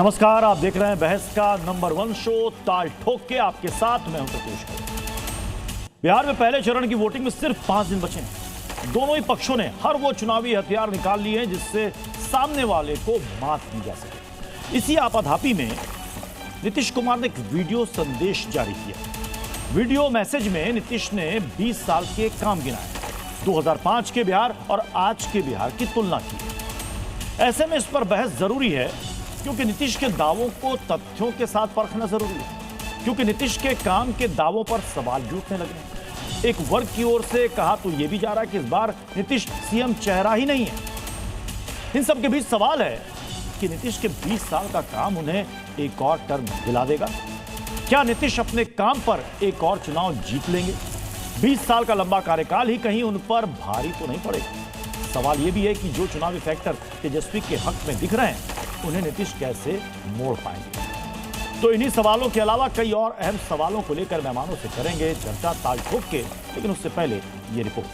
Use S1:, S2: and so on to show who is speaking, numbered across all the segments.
S1: नमस्कार, आप देख रहे हैं बहस का नंबर 1 शो ताल ठोक के। आपके साथ मैं हूं प्रत्युष। बिहार में पहले चरण की वोटिंग में सिर्फ 5 दिन बचे हैं। दोनों ही पक्षों ने हर वो चुनावी हथियार निकाल लिए हैं जिससे सामने वाले को मात दी जा सके। इसी आपाधापी में नीतीश कुमार ने एक वीडियो संदेश जारी किया। वीडियो मैसेज में नीतीश ने 20 साल के काम गिनाए, 2005 के बिहार और आज के बिहार की तुलना की। ऐसे में इस पर बहस जरूरी है क्योंकि नीतीश के दावों को तथ्यों के साथ परखना जरूरी है, क्योंकि नीतीश के काम के दावों पर सवाल भी उठने लगे हैं। एक वर्ग की ओर से कहा तो यह भी जा रहा है कि इस बार नीतीश सीएम चेहरा ही नहीं है। इन सब के बीच सवाल है कि नीतीश के 20 साल का काम उन्हें एक और टर्म दिला देगा। क्या नीतीश अपने काम पर एक और चुनाव जीत लेंगे? 20 साल का लंबा कार्यकाल ही कहीं उन पर भारी तो नहीं पड़ेगा? सवाल यह भी है कि जो चुनावी फैक्टर तेजस्वी के हक में दिख रहे हैं उन्हें नीतीश कैसे मोड़ पाएंगे। तो इन्हीं सवालों के अलावा कई और अहम सवालों को लेकर मेहमानों से करेंगे चर्चा ताल ठोक के, लेकिन उससे पहले ये रिपोर्ट।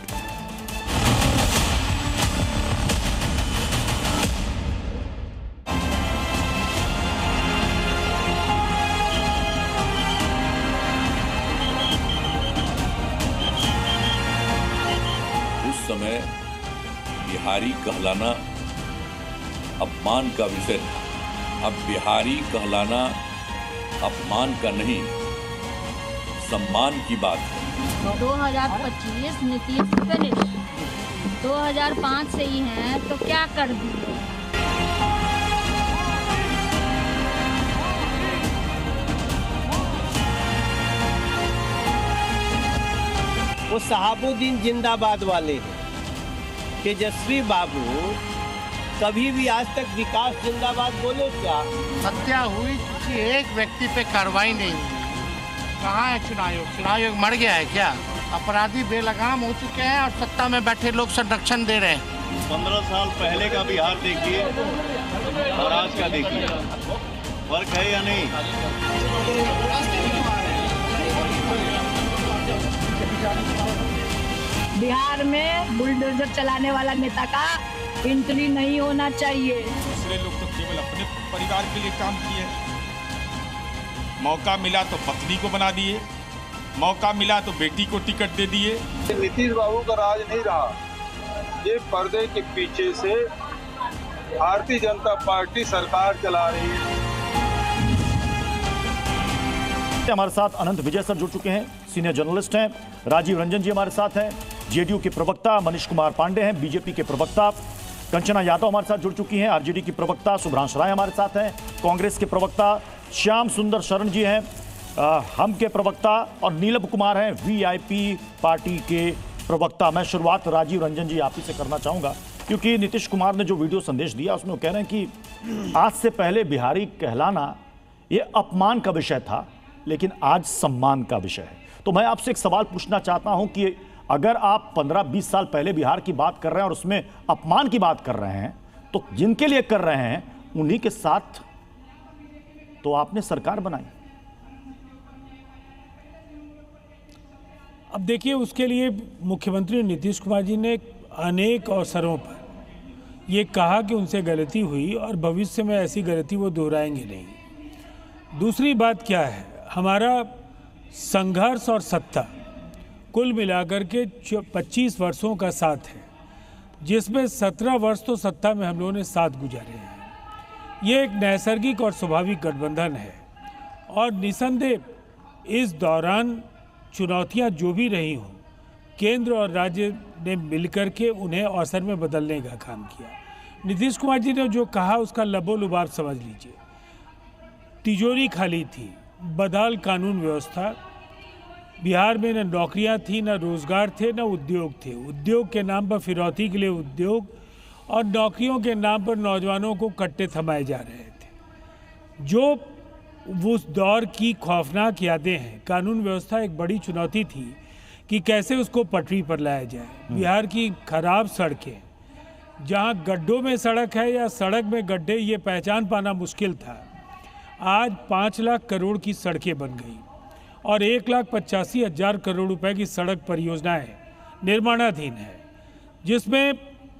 S2: उस समय बिहारी कहलाना अपमान का विषय था। अब बिहारी कहलाना अपमान का नहीं, सम्मान की बात है।
S3: 2025 नीतीश फिनिश, 2005 से ही हैं तो क्या कर दिए?
S4: वो शहाबुद्दीन जिंदाबाद वाले हैं। तेजस्वी बाबू कभी भी आज तक विकास जिंदाबाद बोले क्या?
S5: हत्या हुई, किसी एक व्यक्ति पे कार्रवाई नहीं हुई। कहाँ है चुनाव आयोग? चुनाव आयोग मर गया है क्या? अपराधी बेलगाम हो चुके हैं और सत्ता में बैठे लोग संरक्षण दे रहे हैं।
S6: 15 साल पहले का बिहार देखिए और आज का देखिए, फर्क है या नहीं?
S3: बिहार में बुलडोजर चलाने वाला नेता का एंट्री नहीं होना चाहिए।
S7: दूसरे लोग तो केवल अपने परिवार के लिए काम किए, मौका मिला तो पत्नी को बना दिए, मौका मिला तो बेटी को टिकट दे दिए।
S6: नीतीश बाबू का राज नहीं रहा, ये पर्दे के पीछे से भारतीय जनता पार्टी सरकार चला रही है।
S1: हमारे साथ अनंत विजय सर जुड़ चुके हैं, सीनियर जर्नलिस्ट हैं। राजीव रंजन जी हमारे साथ हैं। जेडीयू के प्रवक्ता मनीष कुमार पांडे हैं। बीजेपी के प्रवक्ता कंचना यादव हमारे साथ जुड़ चुकी हैं। आरजेडी की प्रवक्ता सुभ्रांश राय हमारे साथ हैं। कांग्रेस के प्रवक्ता श्याम सुंदर शरण जी हैं। हम के प्रवक्ता और नीलम कुमार हैं, वीआईपी पार्टी के प्रवक्ता। मैं शुरुआत राजीव रंजन जी आप ही से करना चाहूंगा, क्योंकि नीतीश कुमार ने जो वीडियो संदेश दिया उसमें वो कह रहे हैं कि आज से पहले बिहारी कहलाना ये अपमान का विषय था, लेकिन आज सम्मान का विषय है। तो मैं आपसे एक सवाल पूछना चाहता हूं कि अगर आप 15-20 साल पहले बिहार की बात कर रहे हैं और उसमें अपमान की बात कर रहे हैं, तो जिनके लिए कर रहे हैं उन्हीं के साथ तो आपने सरकार बनाई।
S8: अब देखिए, उसके लिए मुख्यमंत्री नीतीश कुमार जी ने अनेक अवसरों पर ये कहा कि उनसे गलती हुई और भविष्य में ऐसी गलती वो दोहराएंगे नहीं। दूसरी बात क्या है, हमारा संघर्ष और सत्ता कुल मिलाकर के 25 वर्षों का साथ है, जिसमें 17 वर्ष तो सत्ता में हम लोगों ने साथ गुजारे हैं। ये एक नैसर्गिक और स्वाभाविक गठबंधन है और निसंदेह इस दौरान चुनौतियां जो भी रही हों, केंद्र और राज्य ने मिलकर के उन्हें अवसर में बदलने का काम किया। नीतीश कुमार जी ने जो कहा उसका लबोलुबाब समझ लीजिए। तिजोरी खाली थी, बदहाल कानून व्यवस्था, बिहार में न नौकरियां थी, न रोजगार थे, न उद्योग थे। उद्योग के नाम पर फिरौती के लिए उद्योग और नौकरियों के नाम पर नौजवानों को कट्टे थमाए जा रहे थे। जो उस दौर की खौफनाक यादें हैं। कानून व्यवस्था एक बड़ी चुनौती थी कि कैसे उसको पटरी पर लाया जाए। बिहार की खराब सड़कें, जहां गड्ढों में सड़क है या सड़क में गड्ढे, ये पहचान पाना मुश्किल था। आज 5 लाख करोड़ की सड़कें बन गई और 1,85,000 करोड़ रुपए की सड़क परियोजनाएं निर्माणाधीन है, जिसमें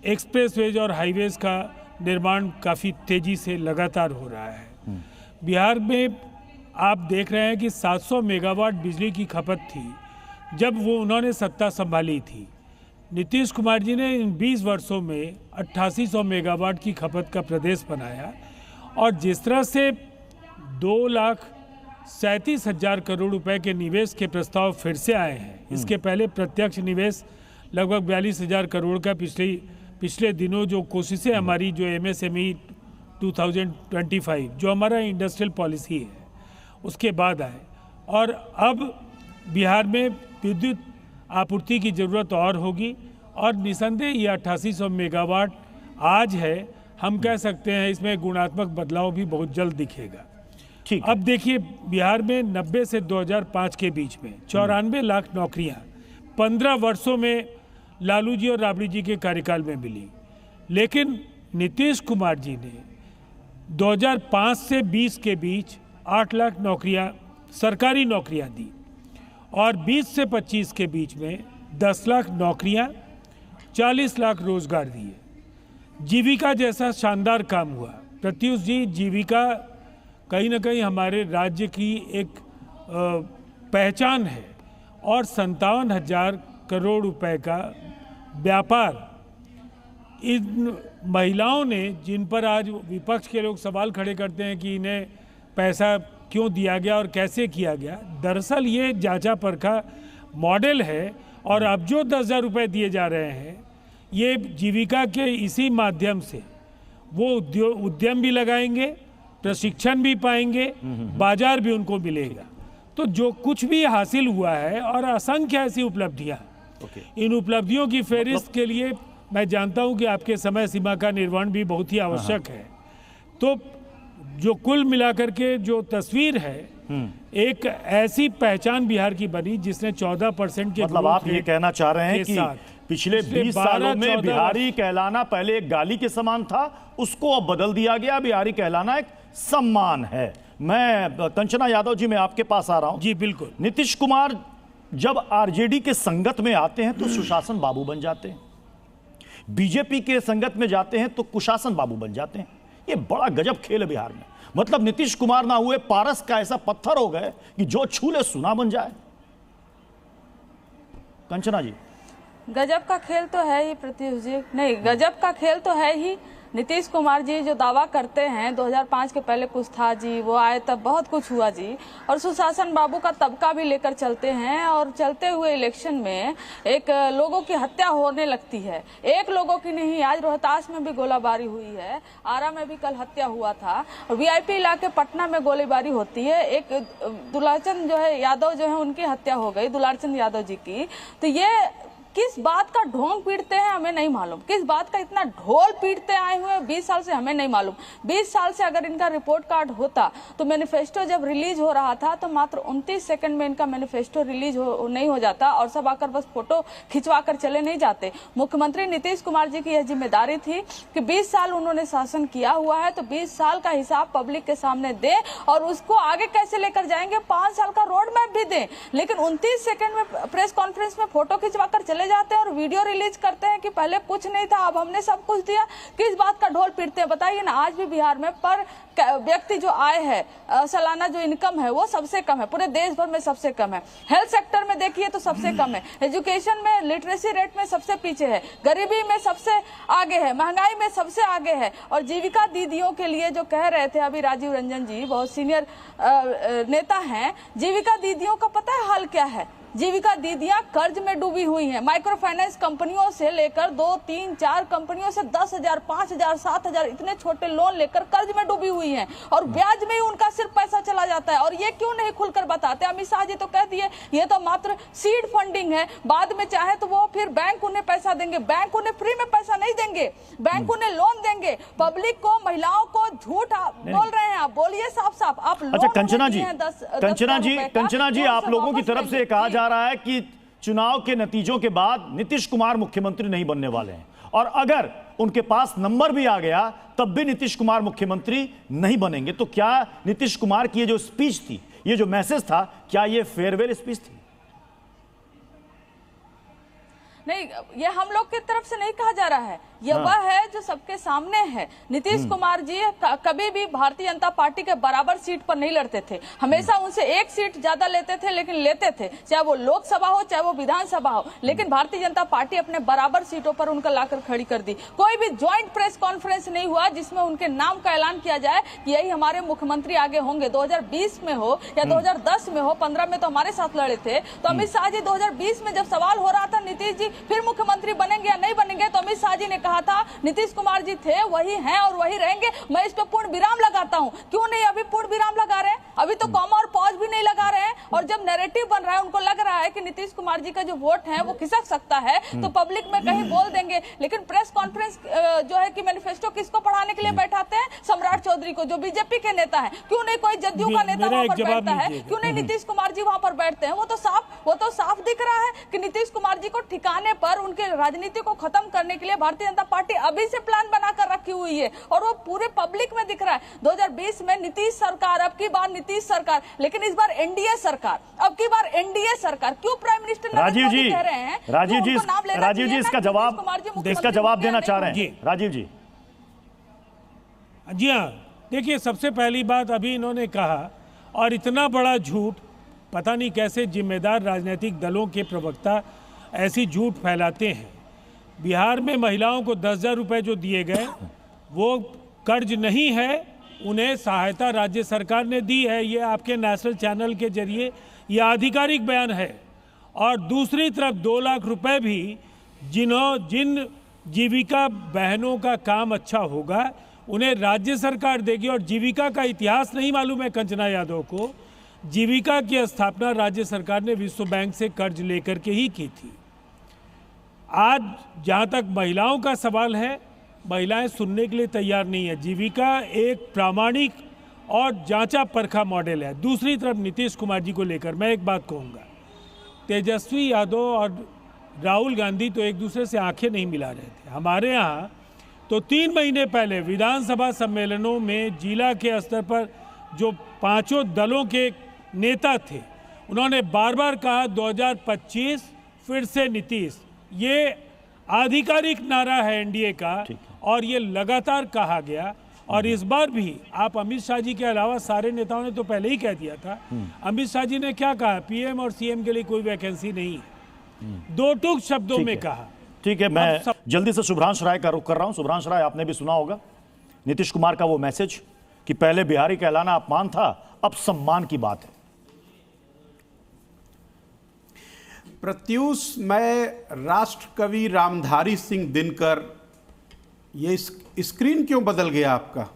S8: एक्सप्रेसवेज और हाईवेज का निर्माण काफ़ी तेज़ी से लगातार हो रहा है। बिहार में आप देख रहे हैं कि 700 मेगावाट बिजली की खपत थी जब वो उन्होंने सत्ता संभाली थी। नीतीश कुमार जी ने इन 20 वर्षों में 8800 मेगावाट की खपत का प्रदेश बनाया और जिस तरह से 2,37,000 करोड़ रुपए के निवेश के प्रस्ताव फिर से आए हैं। इसके पहले प्रत्यक्ष निवेश लगभग 42,000 करोड़ का पिछले दिनों जो कोशिशें हमारी जो MSME 2025 जो हमारा इंडस्ट्रियल पॉलिसी है उसके बाद आए और अब बिहार में विद्युत आपूर्ति की ज़रूरत और होगी और निसंदेह ये 8800 मेगावाट आज है, हम कह सकते हैं इसमें गुणात्मक बदलाव भी बहुत जल्द दिखेगा।
S1: ठीक।
S8: अब देखिए बिहार में 90 से 2005 के बीच में 94 लाख नौकरियां 15 वर्षों में लालू जी और राबड़ी जी के कार्यकाल में मिली, लेकिन नीतीश कुमार जी ने 2005 से 20 के बीच 8 लाख नौकरियां सरकारी नौकरियां दी और 20 से 25 के बीच में 10 लाख नौकरियां 40 लाख रोजगार दिए। जीविका जैसा शानदार काम हुआ। प्रत्युष जी, जीविका कहीं ना कहीं हमारे राज्य की एक पहचान है और 57,000 करोड़ रुपए का व्यापार इन महिलाओं ने, जिन पर आज विपक्ष के लोग सवाल खड़े करते हैं कि इन्हें पैसा क्यों दिया गया और कैसे किया गया, दरअसल ये जांचा परखा मॉडल है और अब जो 10,000 रुपये दिए जा रहे हैं ये जीविका के इसी माध्यम से वो उद्यम भी लगाएंगे, प्रशिक्षण भी पाएंगे, बाजार भी उनको मिलेगा। तो जो कुछ भी हासिल हुआ है और असंख्य ऐसी उपलब्धियां, इन उपलब्धियों की फहरिस्त के लिए मैं जानता हूं कि आपके समय सीमा का निर्वहन भी बहुत ही आवश्यक है। तो जो कुल मिलाकर के जो तस्वीर है, एक ऐसी पहचान बिहार की बनी जिसने 14% के
S1: मतलब आप ये कहना चाह रहे हैं कि पिछले 20 सालों में बिहारी कहलाना पहले एक गाली के समान था, उसको अब बदल दिया गया, बिहारी कहलाना एक सम्मान है। मैं कंचना यादव जी, मैं आपके पास आ रहा हूं।
S8: जी बिल्कुल।
S1: नीतीश कुमार जब आरजेडी के संगत में आते हैं तो सुशासन बाबू बन जाते हैं, बीजेपी के संगत में जाते हैं तो कुशासन बाबू बन जाते हैं। ये बड़ा गजब खेल है बिहार में। मतलब नीतीश कुमार ना हुए पारस का ऐसा पत्थर हो गए कि जो छू ले सुना बन जाए। कंचना जी,
S9: गजब का खेल तो है ही प्रत्युष जी, नहीं गजब का खेल तो है ही। नीतीश कुमार जी जो दावा करते हैं 2005 के पहले कुछ था जी, वो आए तब बहुत कुछ हुआ जी, और सुशासन बाबू का तबका भी लेकर चलते हैं और चलते हुए इलेक्शन में एक लोगों की हत्या होने लगती है। एक लोगों की नहीं, आज रोहतास में भी गोलाबारी हुई है, आरा में भी कल हत्या हुआ था और VIP इलाके पटना में गोलीबारी होती है। एक दुलारचंद जो है यादव जो है उनकी हत्या हो गई, दुलारचंद यादव जी की। तो ये किस बात का ढोंग पीटते हैं हमें नहीं मालूम, किस बात का इतना ढोल पीटते आए हुए 20 साल से हमें नहीं मालूम। 20 साल से अगर इनका रिपोर्ट कार्ड होता तो मैनिफेस्टो जब रिलीज हो रहा था तो मात्र 29 सेकंड में इनका मैनिफेस्टो रिलीज नहीं हो जाता और सब आकर बस फोटो खिंचवा कर चले नहीं जाते। मुख्यमंत्री नीतीश कुमार जी की यह जिम्मेदारी थी कि 20 साल उन्होंने शासन किया हुआ है तो 20 साल का हिसाब पब्लिक के सामने दे और उसको आगे कैसे लेकर जाएंगे 5 साल का रोड मैप भी दे। लेकिन 29 सेकंड में प्रेस कॉन्फ्रेंस में फोटो खिंचवा कर चले जाते हैं और वीडियो रिलीज करते हैं कि पहले कुछ नहीं था अब हमने सब कुछ दिया। किस बात का ढोल पीटते हैं बताइए ना। आज भी बिहार में पर व्यक्ति जो आय है, सालाना जो इनकम है वो सबसे कम है, पूरे देश भर में सबसे कम है। हेल्थ सेक्टर में देखिए तो सबसे कम है, एजुकेशन में लिटरेसी रेट में सबसे पीछे है, गरीबी में सबसे आगे है, महंगाई में सबसे आगे है। और जीविका दीदियों के लिए जो कह रहे थे अभी राजीव रंजन जी, बहुत सीनियर नेता हैं, जीविका दीदियों का पता है हाल क्या है? जीविका दीदियां कर्ज में डूबी हुई हैं। माइक्रो फाइनेंस कंपनियों से लेकर 2, 3, 4 कंपनियों से 10,000, 5,000, 7,000 इतने छोटे लोन लेकर कर्ज में डूबी हुई हैं और ब्याज में ही उनका सिर्फ पैसा चला जाता है। और ये क्यों नहीं खुलकर बताते? अमित शाह जी तो कह दिए ये तो मात्र सीड फंडिंग है, बाद में चाहे तो वो फिर बैंक उन्हें पैसा देंगे। बैंक उन्हें फ्री में पैसा नहीं देंगे, बैंक उन्हें लोन देंगे। पब्लिक को, महिलाओं को झूठ बोल रहे हैं आप, बोलिए साफ साफ आप।
S1: अच्छा कंचना जी, आप लोगों की तरफ से कहा जा रहा है कि चुनाव के नतीजों के बाद नीतीश कुमार मुख्यमंत्री नहीं बनने वाले हैं और अगर उनके पास नंबर भी आ गया तब भी नीतीश कुमार मुख्यमंत्री नहीं बनेंगे। तो क्या नीतीश कुमार की ये जो स्पीच थी, ये जो मैसेज था, क्या ये फेयरवेल स्पीच थी?
S9: नहीं, ये हम लोग की तरफ से नहीं कहा जा रहा है, ये वह है जो सबके सामने है। नीतीश कुमार जी कभी भी भारतीय जनता पार्टी के बराबर सीट पर नहीं लड़ते थे, हमेशा उनसे एक सीट ज्यादा लेते थे, लेकिन लेते थे, चाहे वो लोकसभा हो चाहे वो विधानसभा हो, लेकिन भारतीय जनता पार्टी अपने बराबर सीटों पर उनका लाकर खड़ी कर दी। कोई भी ज्वाइंट प्रेस कॉन्फ्रेंस नहीं हुआ जिसमें उनके नाम का ऐलान किया जाए कि यही हमारे मुख्यमंत्री आगे होंगे। 2020 में हो या 2010 में हो, 15 में तो हमारे साथ लड़े थे, तो अमित शाह जी 2020 में जब सवाल हो रहा था नीतीश जी फिर मुख्यमंत्री बनेंगे या नहीं बनेंगे, तो अमित शाह जी ने कहा था नीतीश कुमार जी थे, वही हैं और वही रहेंगे। मैं इस पे पूर्ण विराम लगाता हूं। क्यों नहीं अभी पूर्ण विराम लगा रहे हैं? अभी तो कॉमा और पॉज भी नहीं लगा रहे हैं। और जब नैरेटिव बन रहा है, उनको लग रहा है कि नीतीश कुमार जी का जो वोट है वो खिसक सकता है, तो पब्लिक में कहीं बोल देंगे। लेकिन प्रेस कॉन्फ्रेंस जो है कि मैनिफेस्टो किसको पढ़ाने के लिए बैठाते हैं? सम्राट चौधरी को, जो बीजेपी के नेता है। क्यों नहीं कोई जदयू का नेता वहां पर बैठता है? क्यों नहीं नीतीश कुमार जी वहां पर बैठते हैं? वो तो साफ दिख रहा है कि नीतीश कुमार जी को ठिकाने पर, उनके राजनीति को खत्म करने के लिए भारतीय जनता पार्टी अभी से प्लान बनाकर रखी हुई है, और वो पूरे पब्लिक में दिख रहा है। 2020 में नीतीश सरकार, अब की बार नीतीश सरकार, लेकिन इस बार एनडीए सरकार, अब की बार एनडीए सरकार। क्यों प्राइम मिनिस्टर
S1: राजीव जी
S9: कह रहे हैं?
S1: राजीव जी इसका जवाब देना चाह रहे हैं राजीव जी।
S8: जी हाँ, देखिए, सबसे पहली बात अभी इन्होंने कहा, और इतना बड़ा झूठ, पता नहीं कैसे जिम्मेदार राजनीतिक दलों के प्रवक्ता ऐसी झूठ फैलाते हैं। बिहार में महिलाओं को 10,000 रुपये जो दिए गए वो कर्ज नहीं है, उन्हें सहायता राज्य सरकार ने दी है। ये आपके नेशनल चैनल के जरिए ये आधिकारिक बयान है। और दूसरी तरफ 2 लाख रुपए भी जिन जीविका बहनों का काम अच्छा होगा उन्हें राज्य सरकार देगी। और जीविका का इतिहास नहीं मालूम है कंचना यादव को। जीविका की स्थापना राज्य सरकार ने विश्व बैंक से कर्ज लेकर के ही की थी। आज जहाँ तक महिलाओं का सवाल है, महिलाएं सुनने के लिए तैयार नहीं है। जीविका एक प्रामाणिक और जांचा परखा मॉडल है। दूसरी तरफ नीतीश कुमार जी को लेकर मैं एक बात कहूँगा, तेजस्वी यादव और राहुल गांधी तो एक दूसरे से आंखें नहीं मिला रहे थे। हमारे यहाँ तो 3 महीने पहले विधानसभा सम्मेलनों में जिला के स्तर पर जो 5 दलों के नेता थे, उन्होंने बार बार कहा 2025 फिर से नीतीश। ये आधिकारिक नारा है एनडीए का, और ये लगातार कहा गया। और इस बार भी आप अमित शाह जी के अलावा सारे नेताओं ने तो पहले ही कह दिया था। अमित शाह जी ने क्या कहा? पीएम और सीएम के लिए कोई वैकेंसी नहीं, 2 टूक शब्दों में कहा।
S1: ठीक है, मैं जल्दी से शुभ्रांश राय का रुख कर रहा हूं। शुभ्रांश राय, आपने भी सुना होगा नीतीश कुमार का वो मैसेज कि पहले बिहारी कहलाना अपमान था, अब सम्मान की बात है।
S10: प्रत्यूष, मैं राष्ट्र कवि रामधारी सिंह दिनकर, ये स्क्रीन क्यों बदल गया आपका?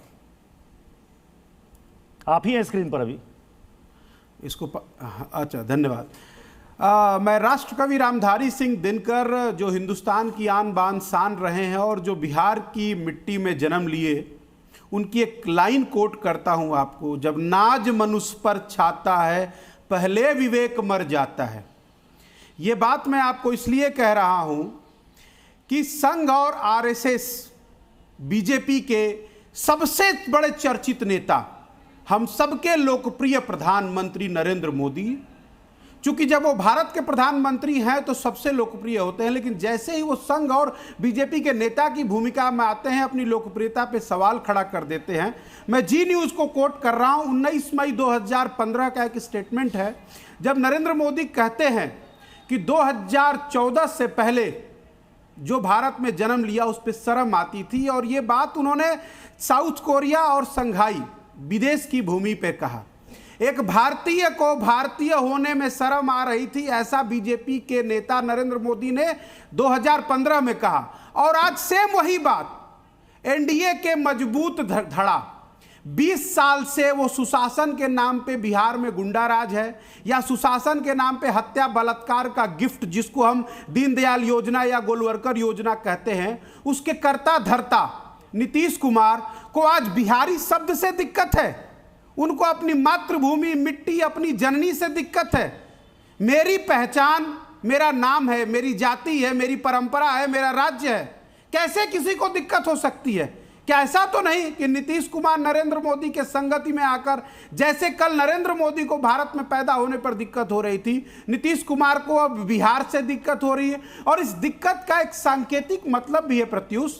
S1: आप ही हैं स्क्रीन पर अभी
S10: इसको अच्छा, धन्यवाद। मैं राष्ट्र कवि रामधारी सिंह दिनकर, जो हिंदुस्तान की आन बान शान रहे हैं और जो बिहार की मिट्टी में जन्म लिए, उनकी एक लाइन कोट करता हूं आपको। जब नाज मनुष्य पर छाता है, पहले विवेक मर जाता है। ये बात मैं आपको इसलिए कह रहा हूं कि संघ और आरएसएस, बीजेपी के सबसे बड़े चर्चित नेता, हम सबके लोकप्रिय प्रधानमंत्री नरेंद्र मोदी, चूंकि जब वो भारत के प्रधानमंत्री हैं तो सबसे लोकप्रिय होते हैं, लेकिन जैसे ही वो संघ और बीजेपी के नेता की भूमिका में आते हैं, अपनी लोकप्रियता पे सवाल खड़ा कर देते हैं। मैं जी न्यूज़ को कोट कर रहा हूं, 19 मई 2015 का एक स्टेटमेंट है, जब नरेंद्र मोदी कहते हैं कि 2014 से पहले जो भारत में जन्म लिया उस पर शर्म आती थी। और ये बात उन्होंने साउथ कोरिया और संघाई विदेश की भूमि पर कहा। एक भारतीय को भारतीय होने में शर्म आ रही थी, ऐसा बीजेपी के नेता नरेंद्र मोदी ने 2015 में कहा। और आज सेम वही बात एनडीए के मजबूत धड़ा, 20 साल से वो सुशासन के नाम पे बिहार में गुंडा राज है, या सुशासन के नाम पे हत्या बलात्कार का गिफ्ट, जिसको हम दीनदयाल योजना या गोलवर्कर योजना कहते हैं, उसके कर्ता धर्ता नीतीश कुमार को आज बिहारी शब्द से दिक्कत है। उनको अपनी मातृभूमि, मिट्टी, अपनी जननी से दिक्कत है। मेरी पहचान, मेरा नाम है, मेरी जाति है, मेरी परंपरा है, मेरा राज्य है, कैसे किसी को दिक्कत हो सकती है? क्या ऐसा तो नहीं कि नीतीश कुमार नरेंद्र मोदी के संगति में आकर, जैसे कल नरेंद्र मोदी को भारत में पैदा होने पर दिक्कत हो रही थी, नीतीश कुमार को अब बिहार से दिक्कत हो रही है। और इस दिक्कत का एक सांकेतिक मतलब भी है प्रत्यूष,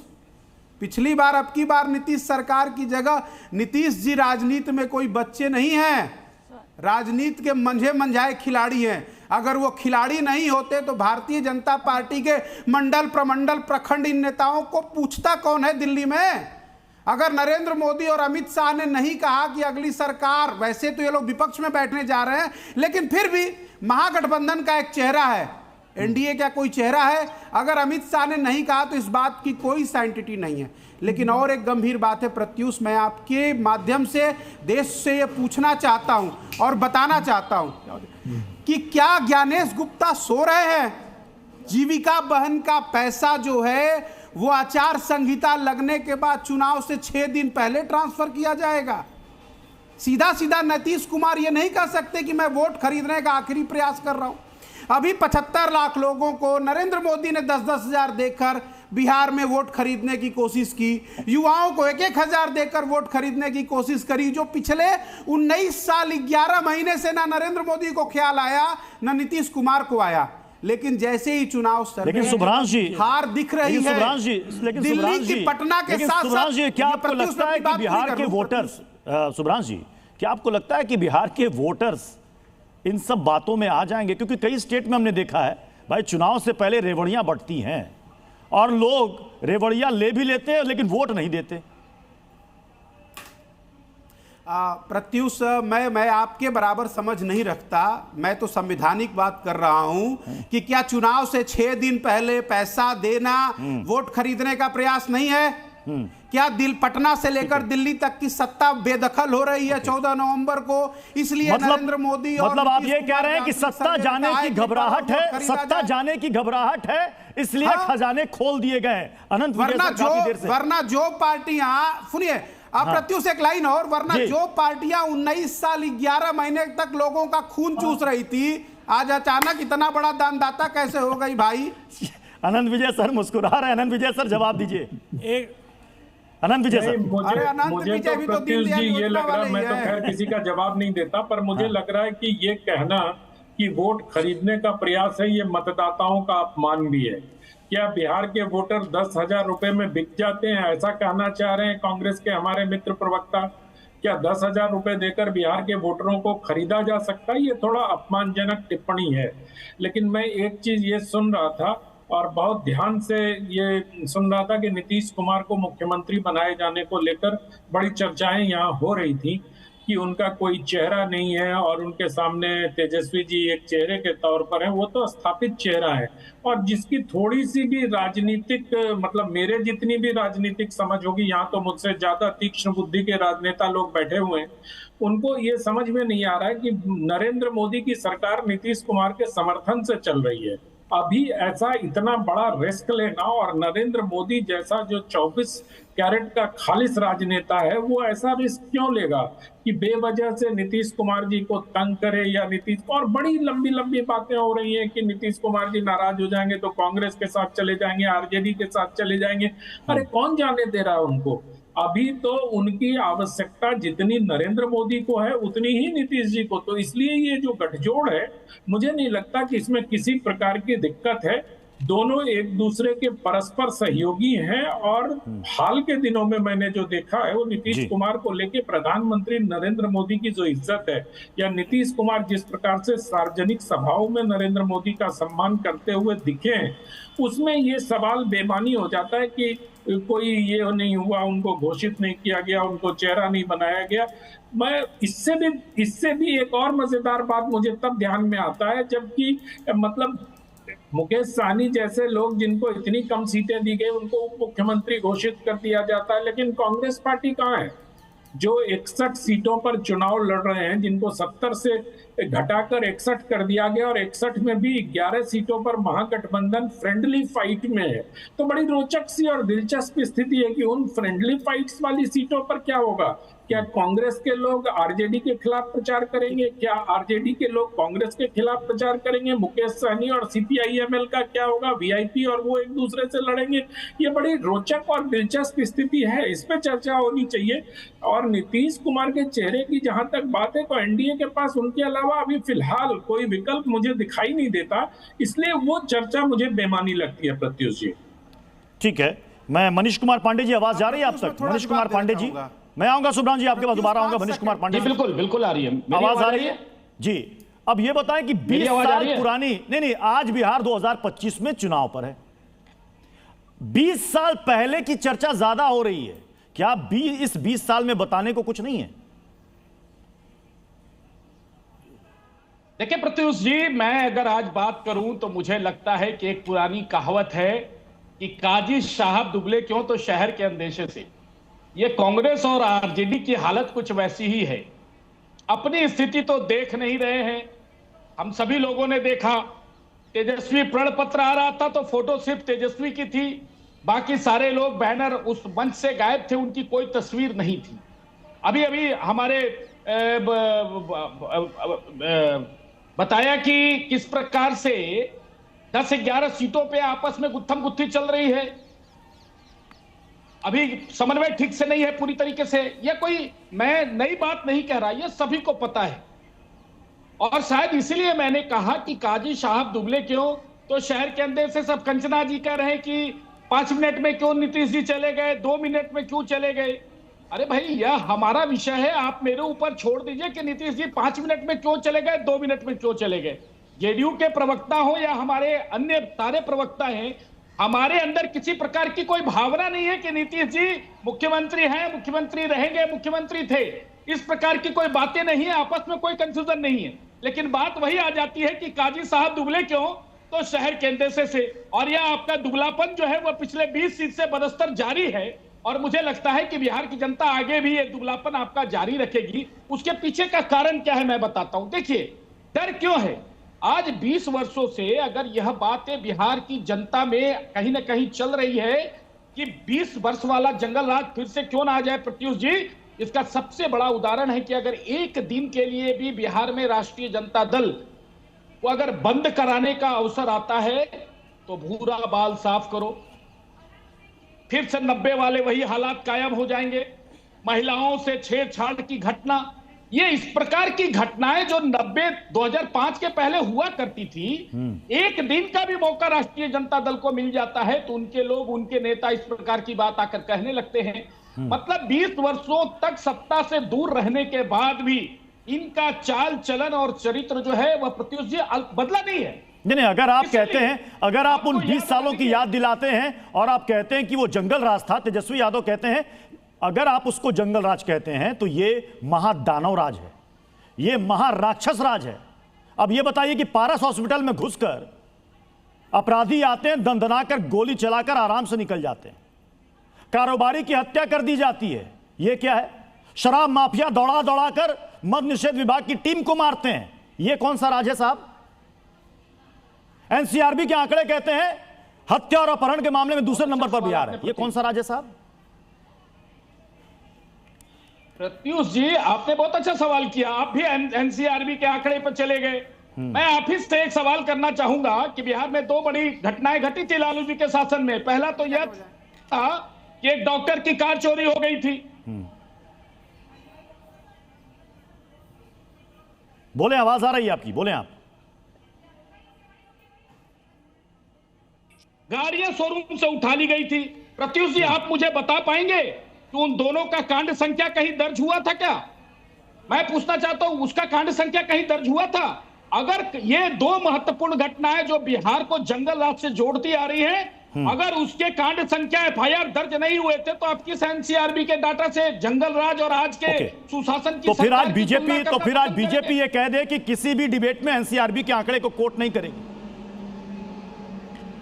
S10: पिछली बार अब की बार नीतीश सरकार की जगह नीतीश जी राजनीति में कोई बच्चे नहीं हैं, राजनीति के मंझे मंझाए खिलाड़ी हैं। अगर वो खिलाड़ी नहीं होते तो भारतीय जनता पार्टी के मंडल प्रमंडल प्रखंड इन नेताओं को पूछता कौन है दिल्ली में? अगर नरेंद्र मोदी और अमित शाह ने नहीं कहा कि अगली सरकार, वैसे तो ये लोग विपक्ष में बैठने जा रहे हैं, लेकिन फिर भी महागठबंधन का एक चेहरा है, एनडीए का कोई चेहरा है। अगर अमित शाह ने नहीं कहा तो इस बात की कोई साइंटिटी नहीं है। लेकिन और एक गंभीर बात है प्रत्युष, मैं आपके माध्यम से देश से ये पूछना चाहता हूं और बताना चाहता हूं कि क्या ज्ञानेश गुप्ता सो रहे हैं? जीविका बहन का पैसा जो है वो आचार संहिता लगने के बाद चुनाव से 6 दिन पहले ट्रांसफर किया जाएगा। सीधा सीधा नीतीश कुमार ये नहीं कह सकते कि मैं वोट खरीदने का आखिरी प्रयास कर रहा हूं। अभी 75 लाख लोगों को नरेंद्र मोदी ने 10-10 हजार देकर बिहार में वोट खरीदने की कोशिश की, युवाओं को 1-1 हजार देकर वोट खरीदने की कोशिश करी, जो पिछले 19 साल 11 महीने से ना नरेंद्र मोदी को ख्याल आया ना नीतीश कुमार को आया। लेकिन जैसे ही चुनाव
S1: लेकिन सुभ्रांश जी
S10: हार दिख रही है,
S1: लेकिन
S10: दिल्ली की पटना के साथ
S1: सुभ्रांश जी, क्या आपको लगता है कि बिहार के वोटर्स, सुभ्रांश जी, क्या आपको लगता है कि बिहार के वोटर्स इन सब बातों में आ जाएंगे? क्योंकि कई स्टेट में हमने देखा है भाई, चुनाव से पहले रेवड़ियां बंटती हैं और लोग रेवड़ियां ले भी लेते हैं लेकिन वोट नहीं देते।
S10: प्रत्युष, मैं आपके बराबर समझ नहीं रखता। मैं तो संवैधानिक बात कर रहा हूं कि क्या चुनाव से 6 दिन पहले पैसा देना वोट खरीदने का प्रयास नहीं है? क्या पटना से लेकर दिल्ली तक की सत्ता बेदखल हो रही है 14 नवंबर को, इसलिए नरेंद्र मोदी और
S1: मतलब आप ये कह रहे हैं कि सत्ता जाने की घबराहट है, सत्ता जाने की घबराहट है, इसलिए खजाने खोल दिए गए अनंत।
S10: वरना जो पार्टियां, सुनिए आप प्रत्युष, एक लाइन और, वरना जो पार्टियां 19 साल 11 महीने तक लोगों का खून चूस रही थी, आज अचानक इतना बड़ा दानदाता कैसे हो गई भाई?
S1: अनंत विजय सर मुस्कुरा रहे हैं। अनंत विजय सर जवाब दीजिए। अनंत विजय सर,
S11: मुझे तो प्रत्युष जी ये लग रहा है, मैं तो खैर किसी का जवाब नहीं देता, पर मुझे लग रहा है कि ये कहना कि वोट खरीदने का प्रयास है, ये मतदाताओं का अपमान भी है। क्या बिहार के वोटर 10,000 रुपए में बिक जाते हैं, ऐसा कहना चाह रहे हैं कांग्रेस के हमारे मित्र प्रवक्ता? क्या 10,000 रुपए देकर बिहार के वोटरों को खरीदा जा सकता है? ये थोड़ा अपमानजनक टिप्पणी है। लेकिन मैं एक चीज ये सुन रहा था और बहुत ध्यान से ये सुन रहा था कि नीतीश कुमार को मुख्यमंत्री बनाए जाने को लेकर बड़ी चर्चाएं यहाँ हो रही थी कि उनका कोई चेहरा नहीं है और उनके सामने तेजस्वी जी एक चेहरे के तौर पर हैं। वो तो स्थापित चेहरा है और जिसकी थोड़ी सी भी राजनीतिक, मतलब मेरे जितनी भी राजनीतिक समझ होगी, यहाँ तो मुझसे ज्यादा तीक्ष्ण बुद्धि के राजनेता लोग बैठे हुए हैं, उनको ये समझ में नहीं आ रहा है कि नरेंद्र मोदी की सरकार नीतीश कुमार के समर्थन से चल रही है। अभी ऐसा इतना बड़ा रिस्क लेना, और नरेंद्र मोदी जैसा जो 24 कैरेट का खालिस राजनेता है, वो ऐसा रिस्क क्यों लेगा कि बेवजह से नीतीश कुमार जी को तंग करे, या नीतीश, और बड़ी लंबी लंबी बातें हो रही हैं कि नीतीश कुमार जी नाराज हो जाएंगे तो कांग्रेस के साथ चले जाएंगे, आरजेडी के साथ चले जाएंगे। अरे कौन जाने दे रहा है उनको? अभी तो उनकी आवश्यकता जितनी नरेंद्र मोदी को है उतनी ही नीतीश जी को, तो इसलिए ये जो गठजोड़ है, मुझे नहीं लगता कि इसमें किसी प्रकार की दिक्कत है। दोनों एक दूसरे के परस्पर सहयोगी हैं और हाल के दिनों में मैंने जो देखा है वो नीतीश कुमार को लेके प्रधानमंत्री नरेंद्र मोदी की जो इज्जत है, या नीतीश कुमार जिस प्रकार से सार्वजनिक सभाओं में नरेंद्र मोदी का सम्मान करते हुए दिखे हैं, उसमें ये सवाल बेमानी हो जाता है कि कोई ये नहीं हुआ, उनको घोषित नहीं किया गया, उनको चेहरा नहीं बनाया गया। मैं इससे भी एक और मजेदार बात मुझे तब ध्यान में आता है जबकि मतलब मुकेश सहनी जैसे लोग जिनको इतनी कम सीटें दी गई उनको उप मुख्यमंत्री घोषित कर दिया जाता है, लेकिन कांग्रेस पार्टी कहाँ है जो 61 सीटों पर चुनाव लड़ रहे हैं, जिनको 70 से घटाकर 61 कर दिया गया और 61 में भी 11 सीटों पर महागठबंधन फ्रेंडली फाइट में है। तो बड़ी रोचक सी और दिलचस्प स्थिति है कि उन फ्रेंडली फाइट्स वाली सीटों पर क्या होगा? क्या कांग्रेस के लोग आरजेडी के खिलाफ प्रचार करेंगे? क्या आरजेडी के लोग कांग्रेस के खिलाफ प्रचार करेंगे? मुकेश सहनी और सीपीआईएमएल का क्या होगा? वीआईपी और वो एक दूसरे से लड़ेंगे। ये बड़ी रोचक और दिलचस्प स्थिति है, इस पे चर्चा होनी चाहिए। और नीतीश कुमार के चेहरे की जहां तक बात है तो एनडीए के पास उनके अलावा अभी फिलहाल कोई विकल्प मुझे दिखाई नहीं देता, इसलिए वो चर्चा मुझे बेमानी लगती है। प्रत्युष जी,
S1: ठीक है, मैं मनीष कुमार पांडे जी, आवाज जा रही है आप तक? मनीष कुमार पांडे जी, मैं आऊंगा सुब्राम जी आपके पास, दोबारा आऊंगा। मनीष कुमार पांडे,
S12: बिल्कुल बिल्कुल आ रही है,
S1: आवाज आ रही है जी। अब ये बताएं कि 20 साल पुरानी, नहीं, आज बिहार 2025 में चुनाव पर है, 20 साल पहले की चर्चा ज्यादा हो रही है क्या? इस 20 साल में बताने को कुछ नहीं है?
S12: देखिए प्रत्युष जी, मैं अगर आज बात करूं तो मुझे लगता है कि एक पुरानी कहावत है कि काजी साहब दुबले क्यों तो शहर के अंदेशे से। ये कांग्रेस और आरजेडी की हालत कुछ वैसी ही है। अपनी स्थिति तो देख नहीं रहे हैं। हम सभी लोगों ने देखा, तेजस्वी प्रण पत्र आ रहा था तो फोटो सिर्फ तेजस्वी की थी, बाकी सारे लोग बैनर उस मंच से गायब थे, उनकी कोई तस्वीर नहीं थी। अभी अभी हमारे बताया कि किस प्रकार से 10-11 सीटों पे आपस में गुत्थम गुत्थी चल रही है। अभी समन्वय ठीक से नहीं है पूरी तरीके से। यह कोई मैं नई बात नहीं कह रहा, यह सभी को पता है। और शायद इसीलिए मैंने कहा कि काजी साहब दुबले क्यों तो शहर के अंदर से सब कंचना जी कह रहे हैं कि 5 मिनट में क्यों नीतीश जी चले गए, 2 मिनट में क्यों चले गए। अरे भाई, यह हमारा विषय है, आप मेरे ऊपर छोड़ दीजिए कि नीतीश जी 5 मिनट में क्यों चले गए, 2 मिनट में क्यों चले गए। जेडीयू के प्रवक्ता हो या हमारे अन्य सारे प्रवक्ता हैं, हमारे अंदर किसी प्रकार की कोई भावना नहीं है कि नीतीश जी मुख्यमंत्री हैं, मुख्यमंत्री रहेंगे, मुख्यमंत्री थे। इस प्रकार की कोई बातें नहीं है, आपस में कोई कंफ्यूजन नहीं है। लेकिन बात वही आ जाती है कि काजी साहब दुबले क्यों तो शहर के अंदेशे से। और यह आपका दुबलापन जो है वह पिछले 20 सीट से बदस्तर जारी है। और मुझे लगता है कि बिहार की जनता आगे भी ये दुबलापन आपका जारी रखेगी। उसके पीछे का कारण क्या है मैं बताता हूं। देखिए, डर क्यों है? आज 20 वर्षों से अगर यह बातें बिहार की जनता में कहीं ना कहीं चल रही है कि 20 वर्ष वाला जंगल राज फिर से क्यों ना आ जाए प्रत्युष जी, इसका सबसे बड़ा उदाहरण है कि अगर एक दिन के लिए भी बिहार में राष्ट्रीय जनता दल को अगर बंद कराने का अवसर आता है तो भूरा बाल साफ करो, फिर से 90 वाले वही हालात कायम हो जाएंगे। महिलाओं से छेड़छाड़ की घटना, ये इस प्रकार की घटनाएं जो 2005 के पहले हुआ करती थी, एक दिन का भी मौका राष्ट्रीय जनता दल को मिल जाता है तो उनके लोग, उनके नेता इस प्रकार की बात आकर कहने लगते हैं। मतलब 20 वर्षों तक सत्ता से दूर रहने के बाद भी इनका चाल चलन और चरित्र जो है वह प्रत्युष जी बदला नहीं है।
S1: नहीं, अगर आप कहते हैं, अगर आप उन 20 सालों की याद दिलाते हैं और आप कहते हैं कि वो जंगल राज था, तेजस्वी यादव कहते हैं, अगर आप उसको जंगल राज कहते हैं तो ये महादानव राज है, ये महाराक्षस राज है। अब ये बताइए कि पारस हॉस्पिटल में घुसकर अपराधी आते हैं, दंदनाकर गोली चलाकर आराम से निकल जाते हैं, कारोबारी की हत्या कर दी जाती है। ये क्या है? शराब माफिया दौड़ा दौड़ाकर मद्य निषेध विभाग की टीम को मारते हैं। ये कौन सा राज है साहब? एनसीआरबी के आंकड़े कहते हैं हत्या और अपहरण के मामले में दूसरे नंबर पर बिहार है। ये कौन सा राज है साहब?
S12: प्रत्युष जी, आपने बहुत अच्छा सवाल किया। आप भी एनसीआरबी के आंकड़े पर चले गए। मैं आप ही से एक सवाल करना चाहूंगा कि बिहार में 2 बड़ी घटनाएं घटी थी लालू जी के शासन में। पहला तो यह था कि एक डॉक्टर की कार चोरी हो गई थी।
S1: बोले, आवाज आ रही है आपकी, बोले आप।
S12: गाड़ियां शोरूम से उठा ली गई थी। प्रत्युष जी, आप मुझे बता पाएंगे कि उन दोनों का कांड संख्या कहीं दर्ज हुआ था क्या? मैं पूछना चाहता हूं, उसका कांड संख्या कहीं दर्ज हुआ था? अगर ये 2 महत्वपूर्ण घटनाएं जो बिहार को जंगल राज से जोड़ती आ रही है, अगर उसके कांड संख्या एफआईआर दर्ज नहीं हुए थे तो आप किस एनसीआरबी के डाटा से जंगल राज और आज के सुशासन की
S1: तो फिर आज बीजेपी ये कह दे कि किसी भी डिबेट में एनसीआरबी के आंकड़े को कोट नहीं करेगी।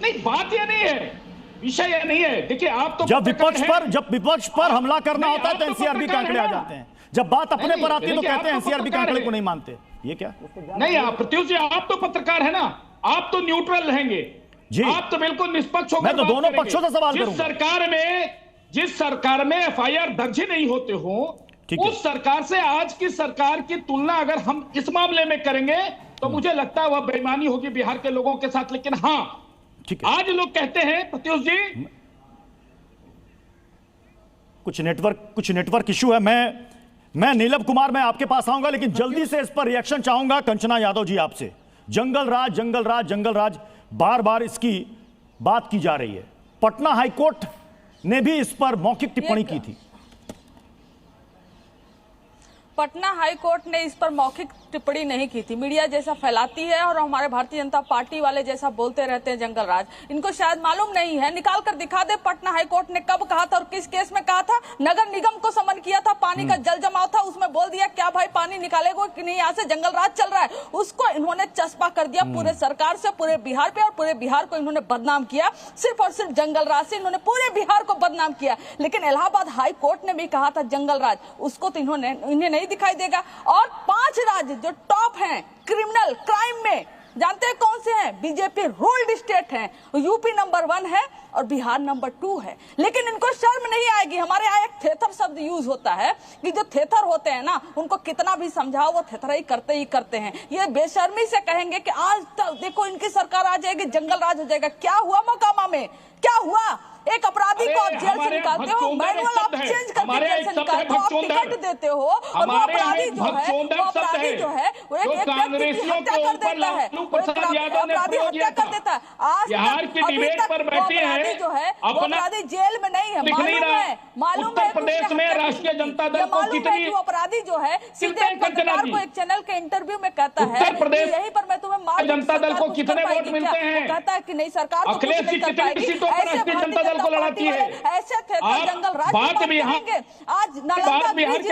S12: नहीं, बात ये नहीं है, विषय ये नहीं है। देखिए, आप तो
S1: जब विपक्ष पर हमला करना होता है तो एनसीआरबी के आंकड़े आ जाते हैं, जब बात अपने पर आती है तो कहते हैं एनसीआरबी के आंकड़े को नहीं मानते। ये क्या?
S12: नहीं, आप प्रत्युष जी, आप तो पत्रकार है ना, आप तो न्यूट्रल रहेंगे जी, आप तो बिल्कुल निष्पक्ष होकर
S1: मैं तो दोनों पक्षों से सवाल करूंगा।
S12: जिस सरकार में एफआईआर दर्ज ही नहीं होते हो, उस सरकार से आज की सरकार की तुलना अगर हम इस मामले में करेंगे तो मुझे लगता है वह बेईमानी होगी बिहार के लोगों के साथ। लेकिन हाँ, आज लोग कहते हैं प्रत्युष जी,
S1: कुछ नेटवर्क इश्यू है। मैं नीलम कुमार, मैं आपके पास आऊंगा, लेकिन जल्दी से इस पर रिएक्शन चाहूंगा कंचना यादव जी आपसे। जंगल राज बार बार इसकी बात की जा रही है। पटना हाईकोर्ट ने भी इस पर मौखिक टिप्पणी की थी।
S9: पटना हाई कोर्ट ने इस पर मौखिक टिप्पणी नहीं की थी। मीडिया जैसा फैलाती है और हमारे भारतीय जनता पार्टी वाले जैसा बोलते रहते हैं जंगल राज, इनको शायद मालूम नहीं है। निकाल कर दिखा दे पटना हाई कोर्ट ने कब कहा था और किस केस में कहा था। नगर निगम को समन किया था, पानी का जल जमाव था, उसमें बोल दिया क्या भाई पानी निकालेगा कि नहीं, यहाँ से जंगल राज चल रहा है। उसको इन्होंने चस्पा कर दिया पूरे सरकार से, पूरे बिहार पे, और पूरे बिहार को इन्होंने बदनाम किया। सिर्फ और सिर्फ जंगल राज से इन्होंने पूरे बिहार को बदनाम किया। लेकिन इलाहाबाद हाई कोर्ट ने भी कहा था जंगल राज, उसको तो इन्हें नहीं दिखाई देगा। और 5 राज्य जो टॉप हैं क्रिमिनल क्राइम में, जानते हैं कौन से हैं? बीजेपी रूल्ड स्टेट हैं। यूपी नंबर 1 है और बिहार नंबर 2 है। लेकिन इनको शर्म नहीं आएगी। हमारे यहाँ एक थेथर शब्द यूज होता है कि जो थेथर होते हैं ना, उनको कितना भी समझाओ वो थेथर ही करते हैं। ये बेशर्मी से कहेंगे कि आज तक देखो इनकी सरकार आ जाएगी, जंगल राज हो जाएगा। क्या हुआ मोकामा में, क्या हुआ? एक अपराधी को आप जेल से निकालते हो, मैनुअल आप चेंज करके जेल से निकालते हो, आप टिकट देते हो, और वो अपराधी जो है वो एक व्यक्ति की हत्या कर देता है, अपराधी हत्या कर देता है। आज तक अभी तक अपराधी जो है वो अपराधी जेल में नहीं है। मालूम है
S12: उत्तर प्रदेश में राष्ट्रीय जनता दल को कितनी
S9: अपराधी जो है सीधे पत्रकार को एक चैनल के इंटरव्यू में कहता है यहीं पर मैं तुम्हें मार
S12: जनता दल को कितने वोट मिलते हैं,
S9: कहता है कि नहीं सरकार
S12: अखिलेश जी कितनी सीटों पर राष्ट्रीय जनता दल को लड़ाती है।
S9: ऐसे थे तो जंगल राज
S12: बात बिहार
S9: के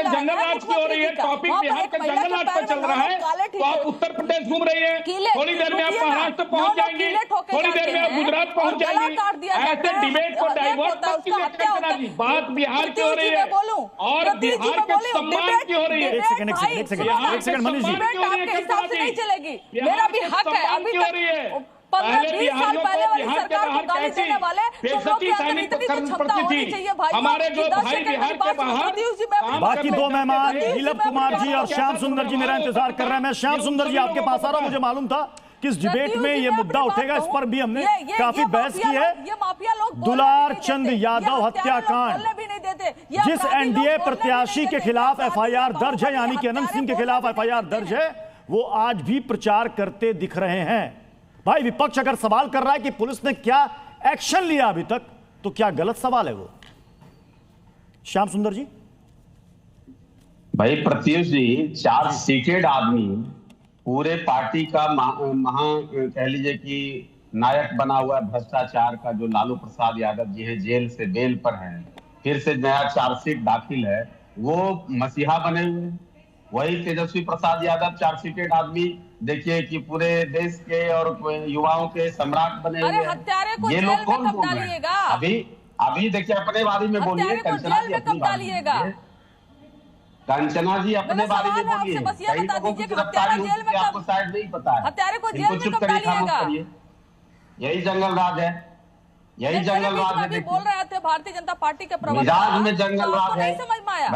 S12: जंगल राज की हो रही है, टॉपिक बिहार के जंगल राज पर चल रहा है, तो आप उत्तर प्रदेश घूम रही है। थोड़ी देर में आप महाराष्ट्र पहुंच जाएंगी, थोड़ी देर में आप गुजरात पहुंच जाएंगी। ऐसे डिबेट को डाइवर्ट करती, बात बिहार की हो रही है और बिहार के सम्मान की हो रही है।
S1: एक सेकंड मनीष जी,
S9: आपके हिसाब से नहीं चलेगी। मेरा भी हक है। अभी तक 15-20 साल पहले वाली सरकार को गाली देने वाले तुम लोग के अंदर इतनी तो क्षमता होनी चाहिए भाई।
S12: हमारे जो भाई बिहार के बाहर
S1: बाकी 2 मेहमान नीलम कुमार जी और श्याम सुंदर जी मेरा इंतजार कर रहे हैं। मैं श्याम सुंदर जी आपके पास आ रहा हूं। मुझे मालूम था कि इस डिबेट में ये मुद्दा उठेगा, इस पर भी हमने काफी बहस की है। दुलार चंद यादव हत्याकांड, जिस एनडीए प्रत्याशी के खिलाफ एफआईआर दर्ज है, यानी कि अनंत सिंह के खिलाफ एफआईआर दर्ज है, वो आज भी प्रचार करते दिख रहे हैं। भाई विपक्ष अगर सवाल कर रहा है कि पुलिस ने क्या एक्शन लिया अभी तक, तो क्या गलत सवाल है वो? श्याम सुंदर जी।
S13: भाई प्रत्युष जी, 4 सीटेड आदमी, पूरे पार्टी का कह लीजिए कि नायक बना हुआ भ्रष्टाचार का जो लालू प्रसाद यादव जी है, जेल से बेल पर हैं, फिर से नया चार्जशीट दाखिल है, वो मसीहा बने हुए। वही तेजस्वी प्रसाद यादव 4 सीटेड आदमी, देखिए कि पूरे देश के और युवाओं के सम्राट बने हुए हैं। ये लोग कौन बोल रहे हैं? अभी देखिए अपने बारे में बोलिए। कंचना जी अपने बारे में बोलिए। कंचना जी अपने बारे में बोलिए। कई लोगों की गिरफ्तारी हुई थी, आपको शायद नहीं पता है। इनको चुप करके खामोश करिए। यही जंगल राज है, यही जंगल राज है।
S9: बोल रहे थे भारतीय जनता पार्टी के प्रवक्ता,
S13: मिजाज में जंगल राज है।
S9: समझ में आया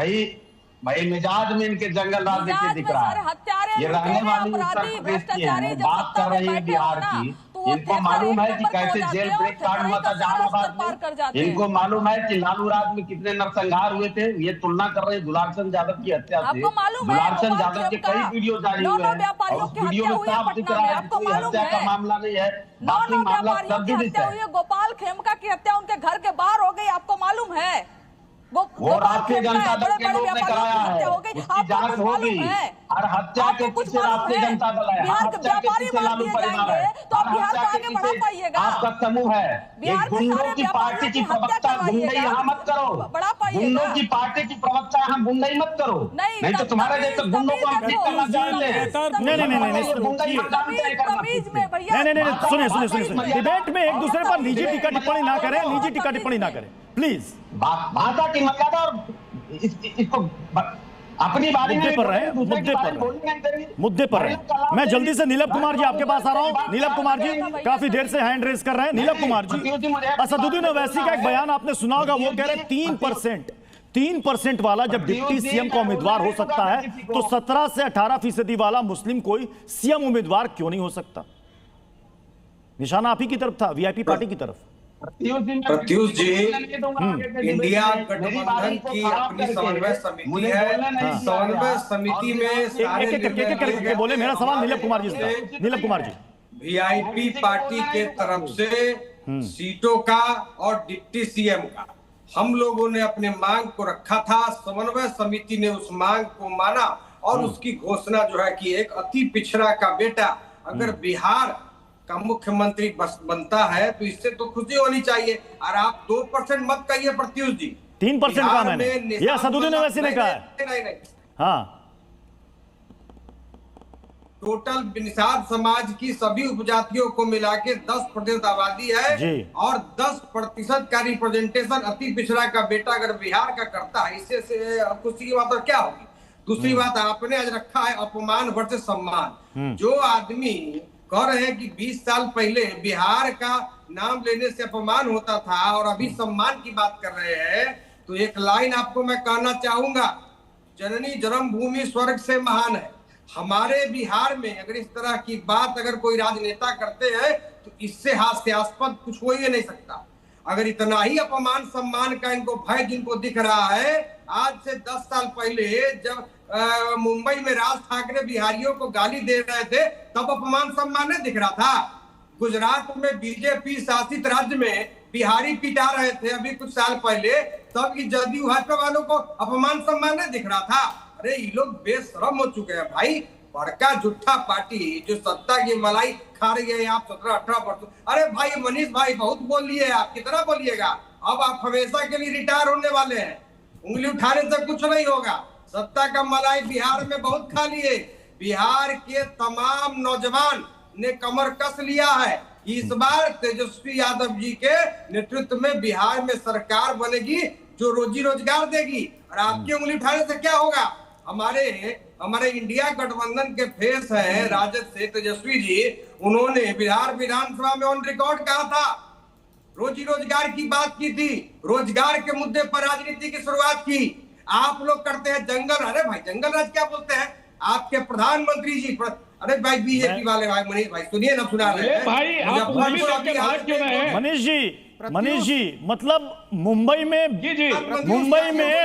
S13: भाई मिजाज में इनके जंगल राज देखिए दिख रहा है। ये रहने वाली उत्तर प्रदेश की है, बात कर रही है बिहार की। इनको मालूम है कि कैसे जेल ब्रेक कांड हुआ था जहानाबाद में। इनको मालूम है कि लालू राज में कितने नरसंहार हुए थे। ये तुलना कर रहे हैं दुलारचंद यादव की हत्या से। दुलारचंद यादव के कई वीडियो जारी हुए हैं और उस वीडियो में साफ दिख रहा है कि कोई हत्या का मामला नहीं है, बाकी मामला तब्दीली है।
S9: गोपाल खेमका की हत्या उनके घर के बाहर हो गई, आपको मालूम है?
S13: वो राष्ट्रीय जनता दल के लोग ने कराया है, उसकी जांच होगी। और हत्या के पीछे राष्ट्रीय जनता दल है, हत्या के पीछे लालू परिवार है, और हत्या के पीछे आपका समूह है। ये गुंडों की पार्टी की प्रवक्ता गुंडई यहाँ मत करो। गुंडों की पार्टी की प्रवक्ता यहाँ गुंडई मत करो, नहीं तो तुम्हारे जैसे गुंडों को हम ठीक करना जानते हैं।
S1: नहीं, सुनिए, डिबेट में एक दूसरे पर निजी टीका टिप्पणी ना करें, निजी टीका टिप्पणी ना करें प्लीज।
S13: भाषा की मर्यादा और इसको अपनी बारी में
S1: मुद्दे पर रहे। मैं जल्दी से नीलम कुमार जी आपके पास आ रहा हूं। नीलम कुमार जी काफी देर से हैंड रेज कर रहे हैं। नीलम कुमार जी, असदुद्दीन ओवैसी का एक बयान आपने सुना होगा, वो कह रहे 3% वाला जब डिप्टी सीएम का उम्मीदवार हो सकता है, तो 17 से 18% वाला मुस्लिम कोई सीएम उम्मीदवार क्यों नहीं हो सकता? निशाना आप ही की तरफ था, वीआईपी पार्टी की तरफ।
S14: प्रत्युष जी, इंडिया गठबंधन की अपनी समन्वय समिति है। समन्वय समिति में
S1: बोले, मेरा सवाल नीलम कुमार जी से था। नीलम कुमार जी,
S14: वीआईपी पार्टी के तरफ से सीटों का और डिप्टी सीएम का हम लोगों ने अपने मांग को रखा था, समन्वय समिति ने उस मांग को माना और उसकी घोषणा जो है कि एक अति पिछड़ा का बेटा अगर बिहार का मुख्यमंत्री बनता है तो इससे तो खुशी होनी चाहिए। और आप 2% मत कहिए प्रत्युष जी,
S1: 3% कहा मैंने, यह असदुद्दीन ओवैसी ने कहा है।
S14: नहीं,
S1: हाँ,
S14: टोटल निषाद समाज की सभी उपजातियों को मिला के 10% आबादी है और 10% का रिप्रेजेंटेशन अति पिछड़ा का बेटा अगर बिहार का करता है, इससे खुशी की बात और क्या होगी। दूसरी बात आपने आज रखा है अपमान वर्सेस सम्मान। जो आदमी कह रहे हैं कि 20 साल पहले बिहार का नाम लेने से अपमान होता था और अभी सम्मान की बात कर रहे हैं, तो एक लाइन आपको मैं कहना चाहूंगा, जननी जन्मभूमि स्वर्ग से महान है। हमारे बिहार में अगर इस तरह की बात अगर कोई राजनेता करते हैं तो इससे हास्यास्पद कुछ हो ही नहीं सकता। अगर इतना ही अपमान सम्मान का इनको भय जिनको दिख रहा है, आज से 10 साल पहले जब मुंबई में राज ठाकरे बिहारियों को गाली दे रहे थे तब अपमान सम्मान नहीं दिख रहा था। गुजरात में बीजेपी शासित राज्य में बिहारी पिटा रहे थे अभी कुछ साल पहले, तब की जदयू भाजपा वालों को अपमान सम्मान नहीं दिख रहा था। अरे ये लोग बेशरम हो चुके हैं भाई। बड़का झूठा पार्टी जो सत्ता की मलाई खा रही है आप 17-18%। अरे भाई मनीष भाई बहुत बोल लिए, आप कितना बोलिएगा, अब आप हमेशा के लिए रिटायर होने वाले हैं। उंगली उठाने से कुछ नहीं होगा। सत्ता का मलाई बिहार में बहुत खा लिए। बिहार के तमाम नौजवान ने कमर कस लिया है। इस बार तेजस्वी यादव जी के नेतृत्व में बिहार में सरकार बनेगी जो रोजी रोजगार देगी। और आपकी उंगली उठाने से क्या होगा। हमारे इंडिया गठबंधन के फेस है राजद से तेजस्वी जी, उन्होंने बिहार विधानसभा में ऑन रिकॉर्ड कहा था, रोजी रोजगार की बात की थी, रोजगार के मुद्दे पर राजनीति की शुरुआत की। आप लोग करते हैं जंगल। अरे भाई जंगल राज क्या बोलते हैं आपके प्रधानमंत्री जी। अरे भाई बीजेपी वाले भाई मनीष भाई सुनिए ना, सुना रहे हैं
S1: मनीष जी मतलब मुंबई में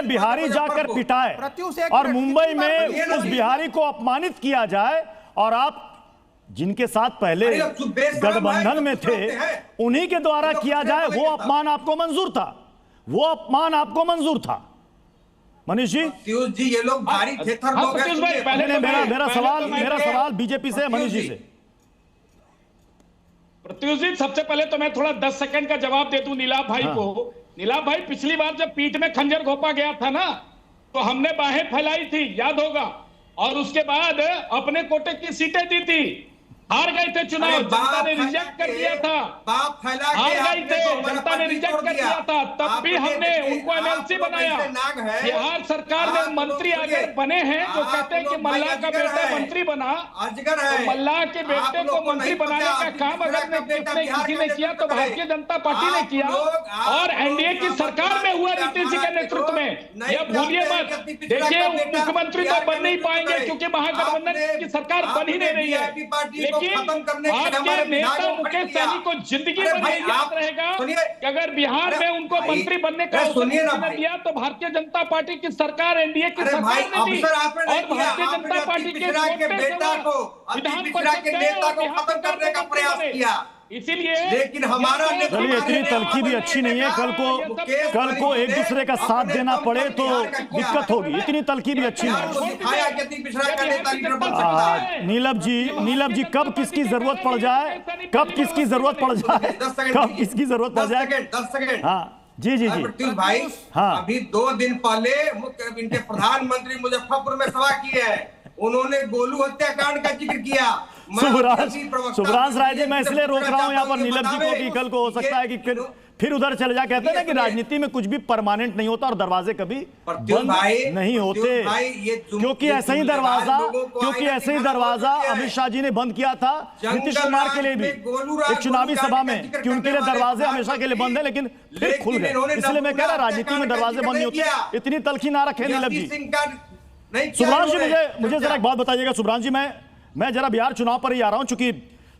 S1: बिहारी जाकर पिटाए और मुंबई में उस बिहारी को अपमानित किया जाए, और आप जिनके साथ पहले गठबंधन में थे उन्हीं के द्वारा किया जाए, वो अपमान आपको मंजूर था, वो अपमान आपको मंजूर था। मनीष जी
S14: ये लोग भारी थेथर लोग हैं।
S1: मेरा सवाल बीजेपी से, मनीष जी से।
S12: प्रत्युष जी सबसे पहले तो मैं थोड़ा 10 सेकंड का जवाब दे दूं नीलाभ भाई को। नीलाभ भाई पिछली बार जब पीठ में खंजर घोंपा गया था ना, तो हमने बाहें फैलाई थी, याद होगा, और उसके बाद अपने कोटे की सीटें दी थी। हार गए थे चुनाव, जनता ने रिजेक्ट कर दिया था। हार गए थे, जनता ने रिजेक्ट कर दिया था, तब भी हमने उनको एमएलसी बनाया। बिहार सरकार में मंत्री आगे बने हैं जो कहते हैं कि मल्लाह का बेटा मंत्री बना, तो मल्लाह के बेटे को मंत्री बनाने का काम अगर किसी ने किया तो भारतीय जनता पार्टी ने किया, और एनडीए की सरकार में हुआ नीतीश जी के नेतृत्व में। यह भूलिए मत। देखिए मुख्यमंत्री तो बन नहीं पाएंगे क्योंकि महागठबंधन की सरकार बन ही नहीं रही है, आपके नेता मुकेश सहनी को जिंदगी भर याद रहेगा कि अगर बिहार में उनको मंत्री बनने का अवसर दिया तो भारतीय जनता पार्टी की सरकार एनडीए की सरकार ने दी, और भारतीय जनता पार्टी के बेटा को विधान परिषद के नेता को खत्म करने का प्रयास किया। इसीलिए
S14: लेकिन हमारा
S1: चलिए इतनी तलखी भी अच्छी नहीं है, कल को एक दूसरे का साथ देना पड़े तो दिक्कत होगी। इतनी तलखी भी अच्छी नहीं है। नीलम जी कब किसकी जरूरत पड़ जाए, कब किसकी जरूरत पड़ जाए।
S14: 10 सेकंड।
S1: हाँ जी
S14: भाई। हाँ अभी 2 दिन पहले इनके प्रधानमंत्री मुजफ्फरपुर में सभा की है, उन्होंने गोलू हत्याकांड का जिक्र किया।
S1: शुभ्रांश राय जी मैं इसलिए रोक रहा हूं यहाँ पर नीलम जी को कि कल को हो सकता है कि फिर उधर चले जा। कहते हैं ना कि राजनीति में कुछ भी परमानेंट नहीं होता और दरवाजे कभी बंद नहीं होते, क्योंकि ऐसा ही दरवाजा अमित शाह जी ने बंद किया था नीतीश कुमार के लिए भी एक चुनावी सभा में कि उनके लिए दरवाजे हमेशा के लिए बंद है, लेकिन फिर खुल गए। इसलिए मैं कह रहा राजनीति में दरवाजे बंद नहीं होते। इतनी तलखी ना रखे नीलम जी। शुभ्रांश जी मुझे जरा एक बात बताइएगा। शुभ्रांश जी मैं जरा बिहार चुनाव पर ही आ रहा हूं, चूंकि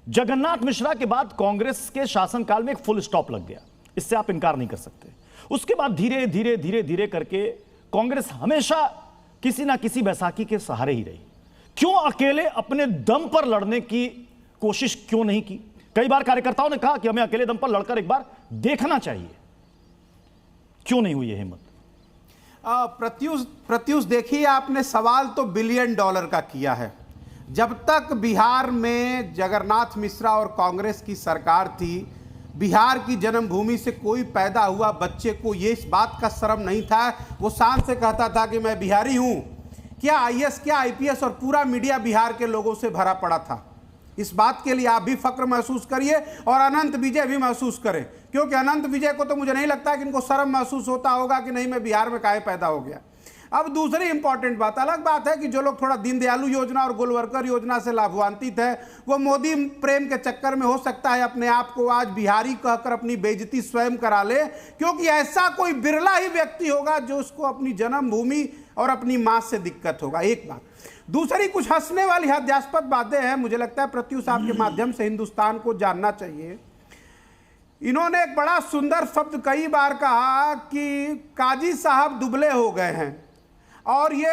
S1: जगन्नाथ मिश्रा के बाद कांग्रेस के शासनकाल में एक फुल स्टॉप लग गया, इससे आप इनकार नहीं कर सकते। उसके बाद धीरे करके कांग्रेस हमेशा किसी ना किसी बैसाखी के सहारे ही रही। क्यों अकेले अपने दम पर लड़ने की कोशिश क्यों नहीं की? कई बार कार्यकर्ताओं ने कहा कि हमें अकेले दम पर लड़कर एक बार देखना चाहिए। क्यों नहीं हुई है हिम्मत?
S10: प्रत्युष देखिए, आपने सवाल तो $1 बिलियन का किया है। जब तक बिहार में जगन्नाथ मिश्रा और कांग्रेस की सरकार थी, बिहार की जन्मभूमि से कोई पैदा हुआ बच्चे को ये इस बात का शर्म नहीं था, वो शान से कहता था कि मैं बिहारी हूँ। क्या IAS, क्या IPS, और पूरा मीडिया बिहार के लोगों से भरा पड़ा था। इस बात के लिए आप भी फक्र महसूस करिए और अनंत विजय भी महसूस करें, क्योंकि अनंत विजय को तो मुझे नहीं लगता कि इनको शर्म महसूस होता होगा कि नहीं मैं बिहार में काहे पैदा हो गया। अब दूसरी इंपॉर्टेंट बात, अलग बात है कि जो लोग थोड़ा दीनदयालु योजना और गोलवर्कर योजना से लाभान्वित है, वो मोदी प्रेम के चक्कर में हो सकता है अपने आप को आज बिहारी कहकर अपनी बेइज्जती स्वयं करा ले, क्योंकि ऐसा कोई बिरला ही व्यक्ति होगा जो उसको अपनी जन्मभूमि और अपनी मां से दिक्कत होगा। एक बात। दूसरी कुछ हंसने वाली हास्यास्पद बातें हैं, मुझे लगता है प्रत्युष आपके माध्यम से हिंदुस्तान को जानना चाहिए। इन्होंने एक बड़ा सुंदर शब्द कई बार कहा कि काजी साहब दुबले हो गए हैं, और ये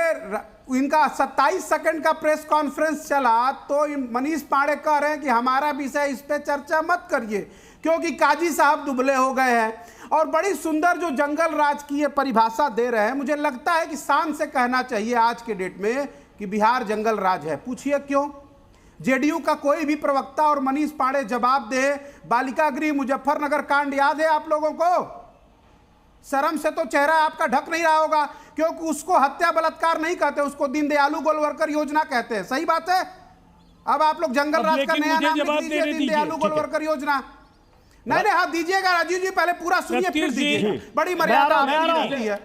S10: इनका 27 सेकंड का प्रेस कॉन्फ्रेंस चला तो मनीष पांडे कह रहे हैं कि हमारा विषय इस पे चर्चा मत करिए क्योंकि काजी साहब दुबले हो गए हैं, और बड़ी सुंदर जो जंगल राज की ये परिभाषा दे रहे हैं। मुझे लगता है कि शान से कहना चाहिए आज के डेट में कि बिहार जंगल राज है। पूछिए क्यों? जेडीयू का कोई भी प्रवक्ता और मनीष पांडे जवाब दे। बालिका गृह मुजफ्फरनगर कांड याद है आप लोगों को? शर्म से तो चेहरा आपका ढक नहीं रहा होगा, क्योंकि उसको हत्या बलात्कार नहीं कहते, उसको दीनदयालु गोलवर्कर योजना कहते हैं। सही बात है। अब आप लोग जंगल राज का नया नाम लिख दीजिए, दीनदयालु गोलवर्कर योजना। नहीं हाँ दीजिएगा राजीव जी, पहले पूरा सुनिए फिर दीजिए। बड़ी मर्यादा आपकी है।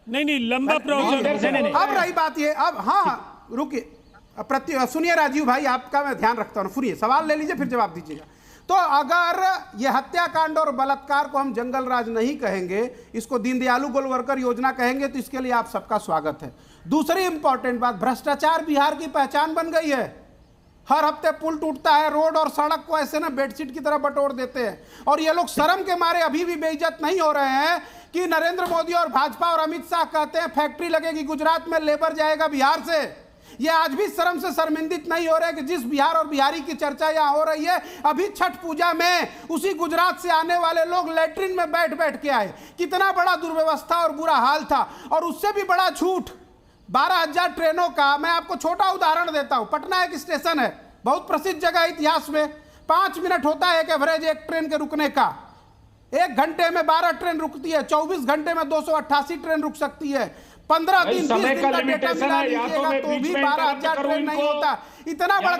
S8: नहीं लंबा प्रोग्राम।
S10: अब रही बात ये, अब हाँ रुकिए, सुनिए राजीव भाई, आपका मैं ध्यान रखता हूँ। सुनिए, सवाल ले लीजिए फिर जवाब दीजिएगा। तो अगर ये हत्याकांड और बलात्कार को हम जंगल राज नहीं कहेंगे, इसको दीनदयालु गोलवर्कर योजना कहेंगे, तो इसके लिए आप सबका स्वागत है। दूसरी इंपॉर्टेंट बात, भ्रष्टाचार बिहार की पहचान बन गई है। हर हफ्ते पुल टूटता है, रोड और सड़क को ऐसे ना बेडशीट की तरह बटोर देते हैं, और ये लोग शर्म के मारे अभी भी बेइज्जत नहीं हो रहे हैं कि नरेंद्र मोदी और भाजपा और अमित शाह कहते हैं फैक्ट्री लगेगी गुजरात में, लेबर जाएगा बिहार से। ये आज भी शर्म से शर्मिंदित नहीं हो रहे कि जिस बिहार और बिहारी की चर्चा यहाँ हो रही है, अभी छठ पूजा में उसी गुजरात से आने वाले लोग लैट्रिन में बैठ बैठ के आए। कितना बड़ा दुर्व्यवस्था और बुरा हाल था। और उससे भी बड़ा झूठ 12,000 ट्रेनों का। मैं आपको छोटा उदाहरण देता हूं। पटना एक स्टेशन है, बहुत प्रसिद्ध जगह इतिहास में। 5 मिनट होता है एक एवरेज एक ट्रेन के रुकने का। 1 घंटे में 12 ट्रेन रुकती है, 24 घंटे में 288 ट्रेन रुक सकती है। 15 दिन 20 दिन का डेटा मिला लीजिएगा तो भी 12,000 ट्रेन नहीं होता। इतना बड़ा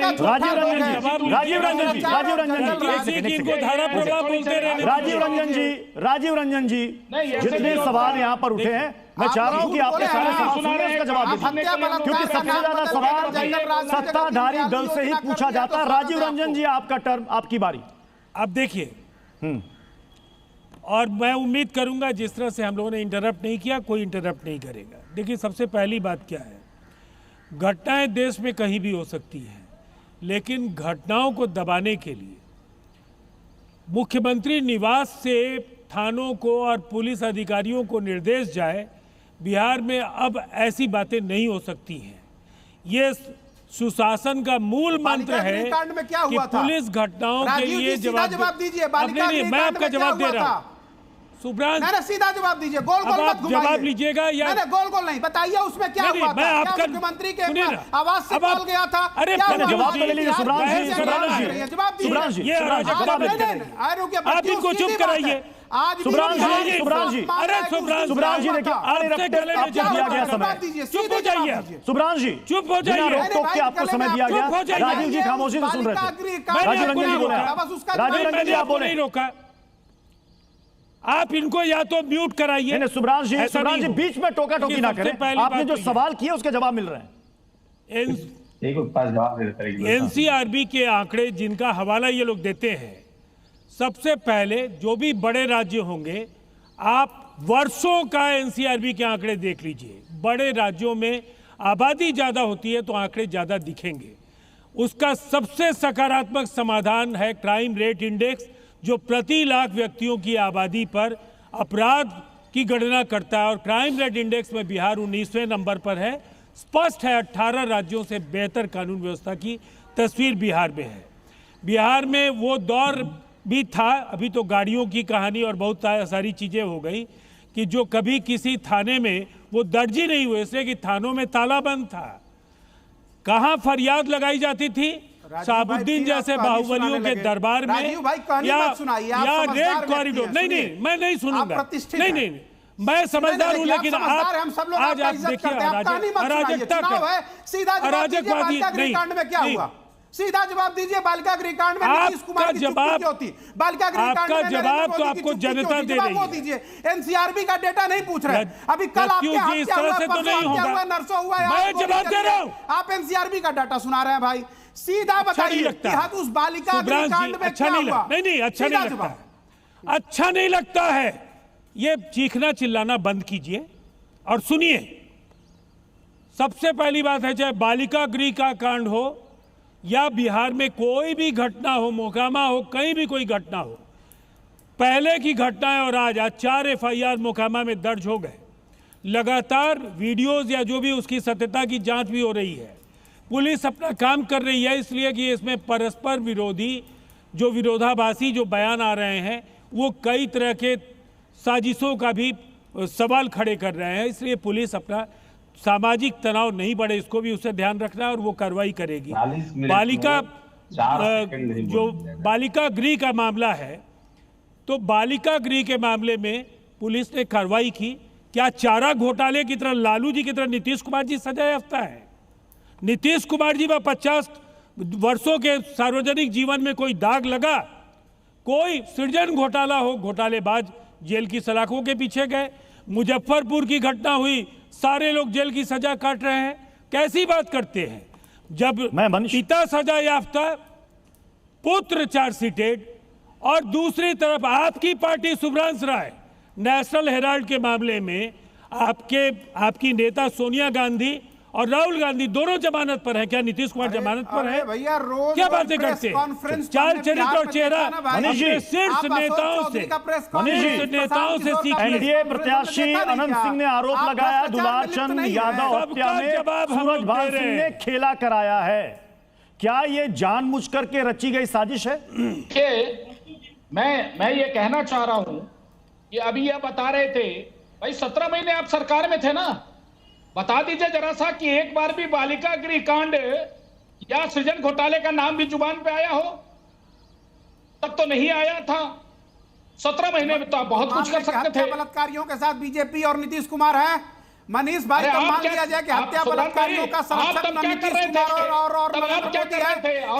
S1: राजीव रंजन जी जितने सवाल यहाँ पर उठे हैं, मैं चाह रहा हूँ कि आपने सारे सवालों का जवाब दीजिए, क्योंकि सबसे ज्यादा सवाल सत्ताधारी दल से ही पूछा जाता है। राजीव रंजन जी, आपका टर्म, आपकी बारी।
S8: आप देखिए, और मैं उम्मीद करूंगा जिस तरह से हम लोगों ने इंटरप्ट नहीं किया, कोई इंटरप्ट नहीं करेगा। देखिए, सबसे पहली बात क्या है, घटनाएं देश में कहीं भी हो सकती हैं, लेकिन घटनाओं को दबाने के लिए मुख्यमंत्री निवास से थानों को और पुलिस अधिकारियों को निर्देश जाए, बिहार में अब ऐसी बातें नहीं हो सकती हैं। ये सुशासन का मूल मंत्र है कि पुलिस घटनाओं के लिए
S10: जवाब दीजिए।
S8: मैं आपका जवाब दे रहा हूँ।
S10: सुब्रांश, सीधा जवाब दीजिए, गोल गोल मत घुमाइए।
S8: जवाब लीजिएगा या
S10: नहीं, गोल गोल नहीं, बताइए उसमें क्या हुआ था? क्या मुख्यमंत्री के आवाज से कॉल गया था?
S8: अरे
S1: जवाब तो ले लीजिए सुब्रांश जी, सुब्रांश जी,
S8: आप इनको चुप कराइए।
S1: सुब्रांश जी,
S8: अरे
S1: सुब्रांश जी, देखिए दिया गया समय,
S8: चुप हो जाइए।
S1: सुब्रांश जी,
S8: चुप हो जाइए।
S1: रोक के आपको समय दिया गया। राजीव जी खामोशी से सुन रहे थे। राजीव रंजन जी बोले, राजीव रंजन जी आप बोले।
S8: नहीं रोका, आप इनको या तो म्यूट कराइए।
S1: सुब्रांश जी बीच में टोका टोकी ना करें। आपने जो सवाल किए उसके जवाब मिल रहे हैं।
S8: एनसीआरबी के आंकड़े जिनका हवाला ये लोग देते हैं, सबसे पहले जो भी बड़े राज्य होंगे, आप वर्षों का एनसीआरबी के आंकड़े देख लीजिए। बड़े राज्यों में आबादी ज्यादा होती है तो आंकड़े ज्यादा दिखेंगे। उसका सबसे सकारात्मक समाधान है क्राइम रेट इंडेक्स, जो प्रति लाख व्यक्तियों की आबादी पर अपराध की गणना करता है। और क्राइम रेट इंडेक्स में बिहार 19वें नंबर पर है। स्पष्ट है 18 राज्यों से बेहतर कानून व्यवस्था की तस्वीर बिहार में है। बिहार में वो दौर भी था। अभी तो गाड़ियों की कहानी और बहुत सारी चीज़ें हो गई कि जो कभी किसी थाने में वो दर्ज ही नहीं हुए, इसलिए कि थानों में ताला बंद था। कहाँ फरियाद लगाई जाती थी? शहाबुद्दीन जैसे बाहुबलियों के दरबार में या रेड कॉरिडोर। नहीं, मैं नहीं सुनूंगा। नहीं, मैं समझदार हूं, लेकिन आज आप देखिए अराजकता का अराजकवादी नहीं।
S10: क्या हुआ? सीधा जवाब दीजिए। बालिका गृह कांड में नीतीश कुमार की चुप्पी क्यों थी? बालिका गृह कांड में
S8: जवाब तो आपको जनता दे रही है।
S10: दीजिए। एनसीआरबी का डेटा नहीं पूछ रहे। अभी कल आपके हत्या हुआ, नरसों हुआ,
S8: मैं जवाब दे रहा हूं।
S10: आप एनसीआरबी का डाटा सुना रहे हैं भाई। सीधा बताइए कि उस बालिका गृह कांड में क्या हुआ?
S8: नहीं, अच्छा नहीं लगता, अच्छा नहीं लगता है। ये चीखना चिल्लाना बंद कीजिए और सुनिए। सबसे पहली बात है, चाहे बालिका गृह का कांड हो या बिहार में कोई भी घटना हो, मोकामा हो, कहीं भी कोई घटना हो, पहले की घटनाएं और आज 4 FIR मोकामा में दर्ज हो गए। लगातार वीडियोस या जो भी उसकी सत्यता की जांच भी हो रही है। पुलिस अपना काम कर रही है, इसलिए कि इसमें परस्पर विरोधी जो विरोधाभासी जो बयान आ रहे हैं वो कई तरह के साजिशों का भी सवाल खड़े कर रहे हैं। इसलिए पुलिस अपना सामाजिक तनाव नहीं बढ़े, इसको भी उससे ध्यान रखना और वो कार्रवाई करेगी। बालिका जो बालिका गृह का मामला है, तो बालिका गृह के मामले में पुलिस ने कार्रवाई की। क्या चारा घोटाले की तरह लालू जी की तरह नीतीश कुमार जी सजा याफ्ता है? नीतीश कुमार जी में 50 वर्षों के सार्वजनिक जीवन में कोई दाग लगा? कोई सृजन घोटाला हो, घोटालेबाज जेल की सलाखों के पीछे गए। मुजफ्फरपुर की घटना हुई, सारे लोग जेल की सजा काट रहे हैं। कैसी बात करते हैं? जब पिता सजा याफ्ता, पुत्र चार्जशीटेड, और दूसरी तरफ आपकी पार्टी शुभ्रांश राय नेशनल हेराल्ड के मामले में आपकी नेता सोनिया गांधी और राहुल गांधी दोनों जमानत पर हैं। क्या नीतीश कुमार जमानत पर है?
S10: भैया रोज
S8: क्या बातें करते हैं? चाल चरित्र और चेहरा शीर्ष नेताओं से सीखिए।
S1: एनडीए प्रत्याशी अनंत सिंह ने आरोप लगाया दुलारचंद यादव हत्या में सूरजभान सिंह ने खेला कराया है। क्या ये जानबूझकर के रची गई साजिश है?
S12: मैं ये कहना चाह रहा हूं कि अभी ये बता रहे थे भाई 17 महीने आप सरकार में थे ना, बता दीजिए जरा सा कि एक बार भी बालिका गृह कांड या सृजन घोटाले का नाम भी जुबान पे आया हो? तब तो नहीं आया था। 17 महीने में तो आप बहुत कुछ कर सकते थे।
S10: बलात्कारियों के साथ बीजेपी और नीतीश कुमार है। मनीष भाई का मान लिया जाए कि हत्या बलात्कारियों का संरक्षण नीतीश कुमार और नरेंद्र मोदी है।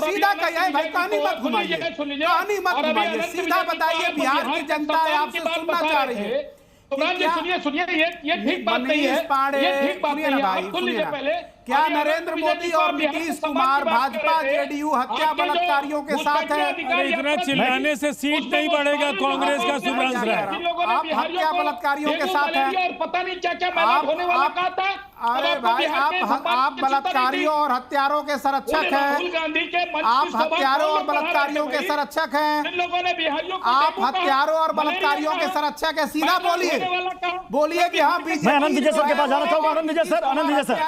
S10: सीधा कहिए भाई, कहानी मत घुमाइए, कहानी मत घुमाइए, सीधा बताइए बिहार की जनता आपसे सुनना चाह रही है।
S12: सुनिए, ये ठीक बात नहीं है, ये ठीक बात नहीं है। आप सुन लीजिए पहले।
S10: क्या नरेंद्र मोदी और नीतीश कुमार भाजपा जेडीयू हत्या बलात्कारियों के साथ है?
S8: इतना चिल्लाने से सीट नहीं बढ़ेगा कांग्रेस का शुभ्रांश राय।
S10: आप हत्या बलात्कारियों के साथ हैं।
S12: पता नहीं क्या क्या मैनेज होने वाला कहा था।
S10: अरे भाई, आप बलात्कारियों और हत्यारों के संरक्षक हैं। आप हत्यारों और बलात्कारियों के संरक्षक हैं। आप हत्यारों और बलात्कारियों के संरक्षक हैं। सीधा बोलिए कि हाँ।
S1: मैं आनंद विजय सर के पास जाना चाहूंगा। आनंद विजय सर,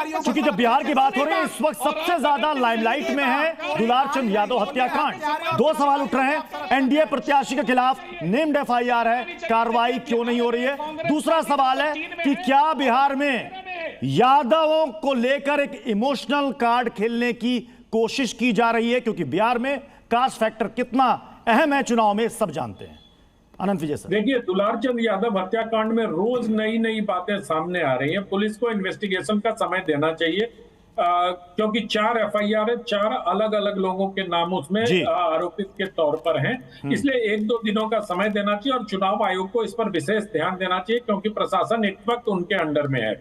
S1: क्योंकि जब बिहार की बात हो रही है, इस वक्त सबसे ज्यादा लाइमलाइट में है दुलारचंद यादव हत्याकांड। 2 सवाल उठ रहे हैं। एनडीए प्रत्याशी के खिलाफ नेम्ड FIR है, कार्रवाई क्यों नहीं हो रही है? दूसरा सवाल है कि क्या बिहार में यादवों को लेकर एक इमोशनल कार्ड खेलने की कोशिश की जा रही है? क्योंकि बिहार में कास्ट फैक्टर कितना अहम है चुनाव में, सब जानते हैं। अनंत विजय सर,
S11: देखिए, दुलारचंद यादव हत्याकांड में रोज नई बातें सामने आ रही हैं। पुलिस को इन्वेस्टिगेशन का समय देना चाहिए, क्योंकि 4 FIR है, 4 अलग अलग लोगों के नाम उसमें आरोपित के तौर पर हैं। इसलिए 1-2 दिनों का समय देना चाहिए और चुनाव आयोग को इस पर विशेष ध्यान देना चाहिए, क्योंकि प्रशासन इस वक्त उनके अंडर में है।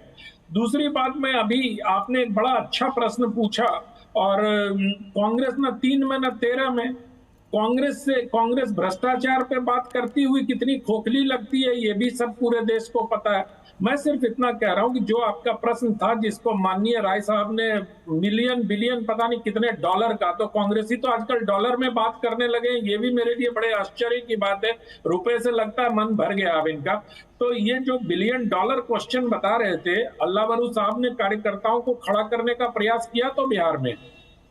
S11: दूसरी बात में, अभी आपने एक बड़ा अच्छा प्रश्न पूछा, और कांग्रेस न 3 में न 13 में कांग्रेस भ्रष्टाचार पे बात करती हुई कितनी खोखली लगती है, ये भी सब पूरे देश को पता है। मैं सिर्फ इतना कह रहा हूं कि जो आपका प्रश्न था, जिसको माननीय राय साहब ने मिलियन बिलियन पता नहीं कितने डॉलर का, तो कांग्रेसी तो आजकल डॉलर में बात करने लगे हैं। ये भी मेरे लिए बड़े आश्चर्य की बात है। रुपए से लगता है मन भर गया अब इनका। तो ये जो $बिलियन क्वेश्चन बता रहे थे, अल्लाह वरू साहब ने कार्यकर्ताओं को खड़ा करने का प्रयास किया तो बिहार में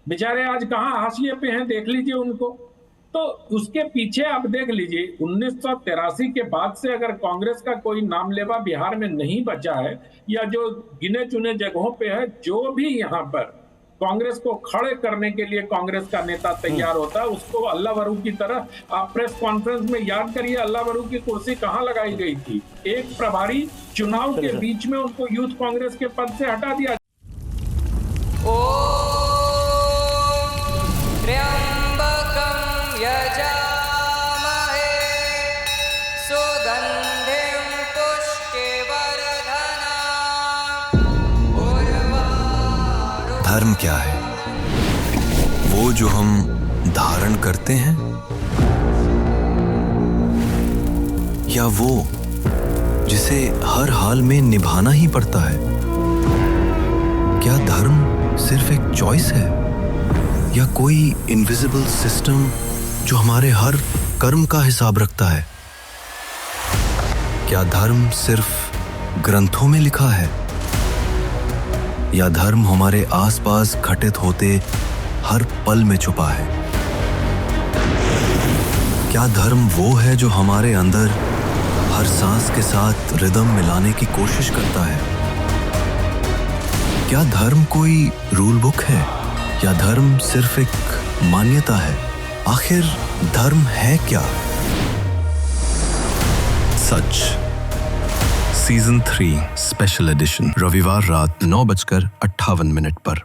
S11: बेचारे आज कहाँ हाशिए पे हैं, देख लीजिए उनको। तो उसके पीछे आप देख लीजिए 1983 के बाद से अगर कांग्रेस का कोई नामलेवा बिहार में नहीं बचा है, या जो गिने चुने जगहों पे है, जो भी यहाँ पर कांग्रेस को खड़े करने के लिए कांग्रेस का नेता तैयार होता है, उसको अल्लाह वरू की तरह, आप प्रेस कॉन्फ्रेंस में याद करिए अल्लाह वरू की कुर्सी कहाँ लगाई गई थी, एक प्रभारी चुनाव के बीच में उनको यूथ कांग्रेस के पद से हटा दिया।
S15: धर्म क्या है? वो जो हम धारण करते हैं, या वो जिसे हर हाल में निभाना ही पड़ता है? क्या धर्म सिर्फ एक चॉइस है, या कोई इनविजिबल सिस्टम जो हमारे हर कर्म का हिसाब रखता है? क्या धर्म सिर्फ ग्रंथों में लिखा है, या धर्म हमारे आसपास घटित होते हर पल में छुपा है? क्या धर्म वो है जो हमारे अंदर हर सांस के साथ रिदम मिलाने की कोशिश करता है? क्या धर्म कोई रूल बुक है, या धर्म सिर्फ एक मान्यता है? आखिर धर्म है क्या? सच सीजन 3 स्पेशल एडिशन रविवार रात 9:58 पर।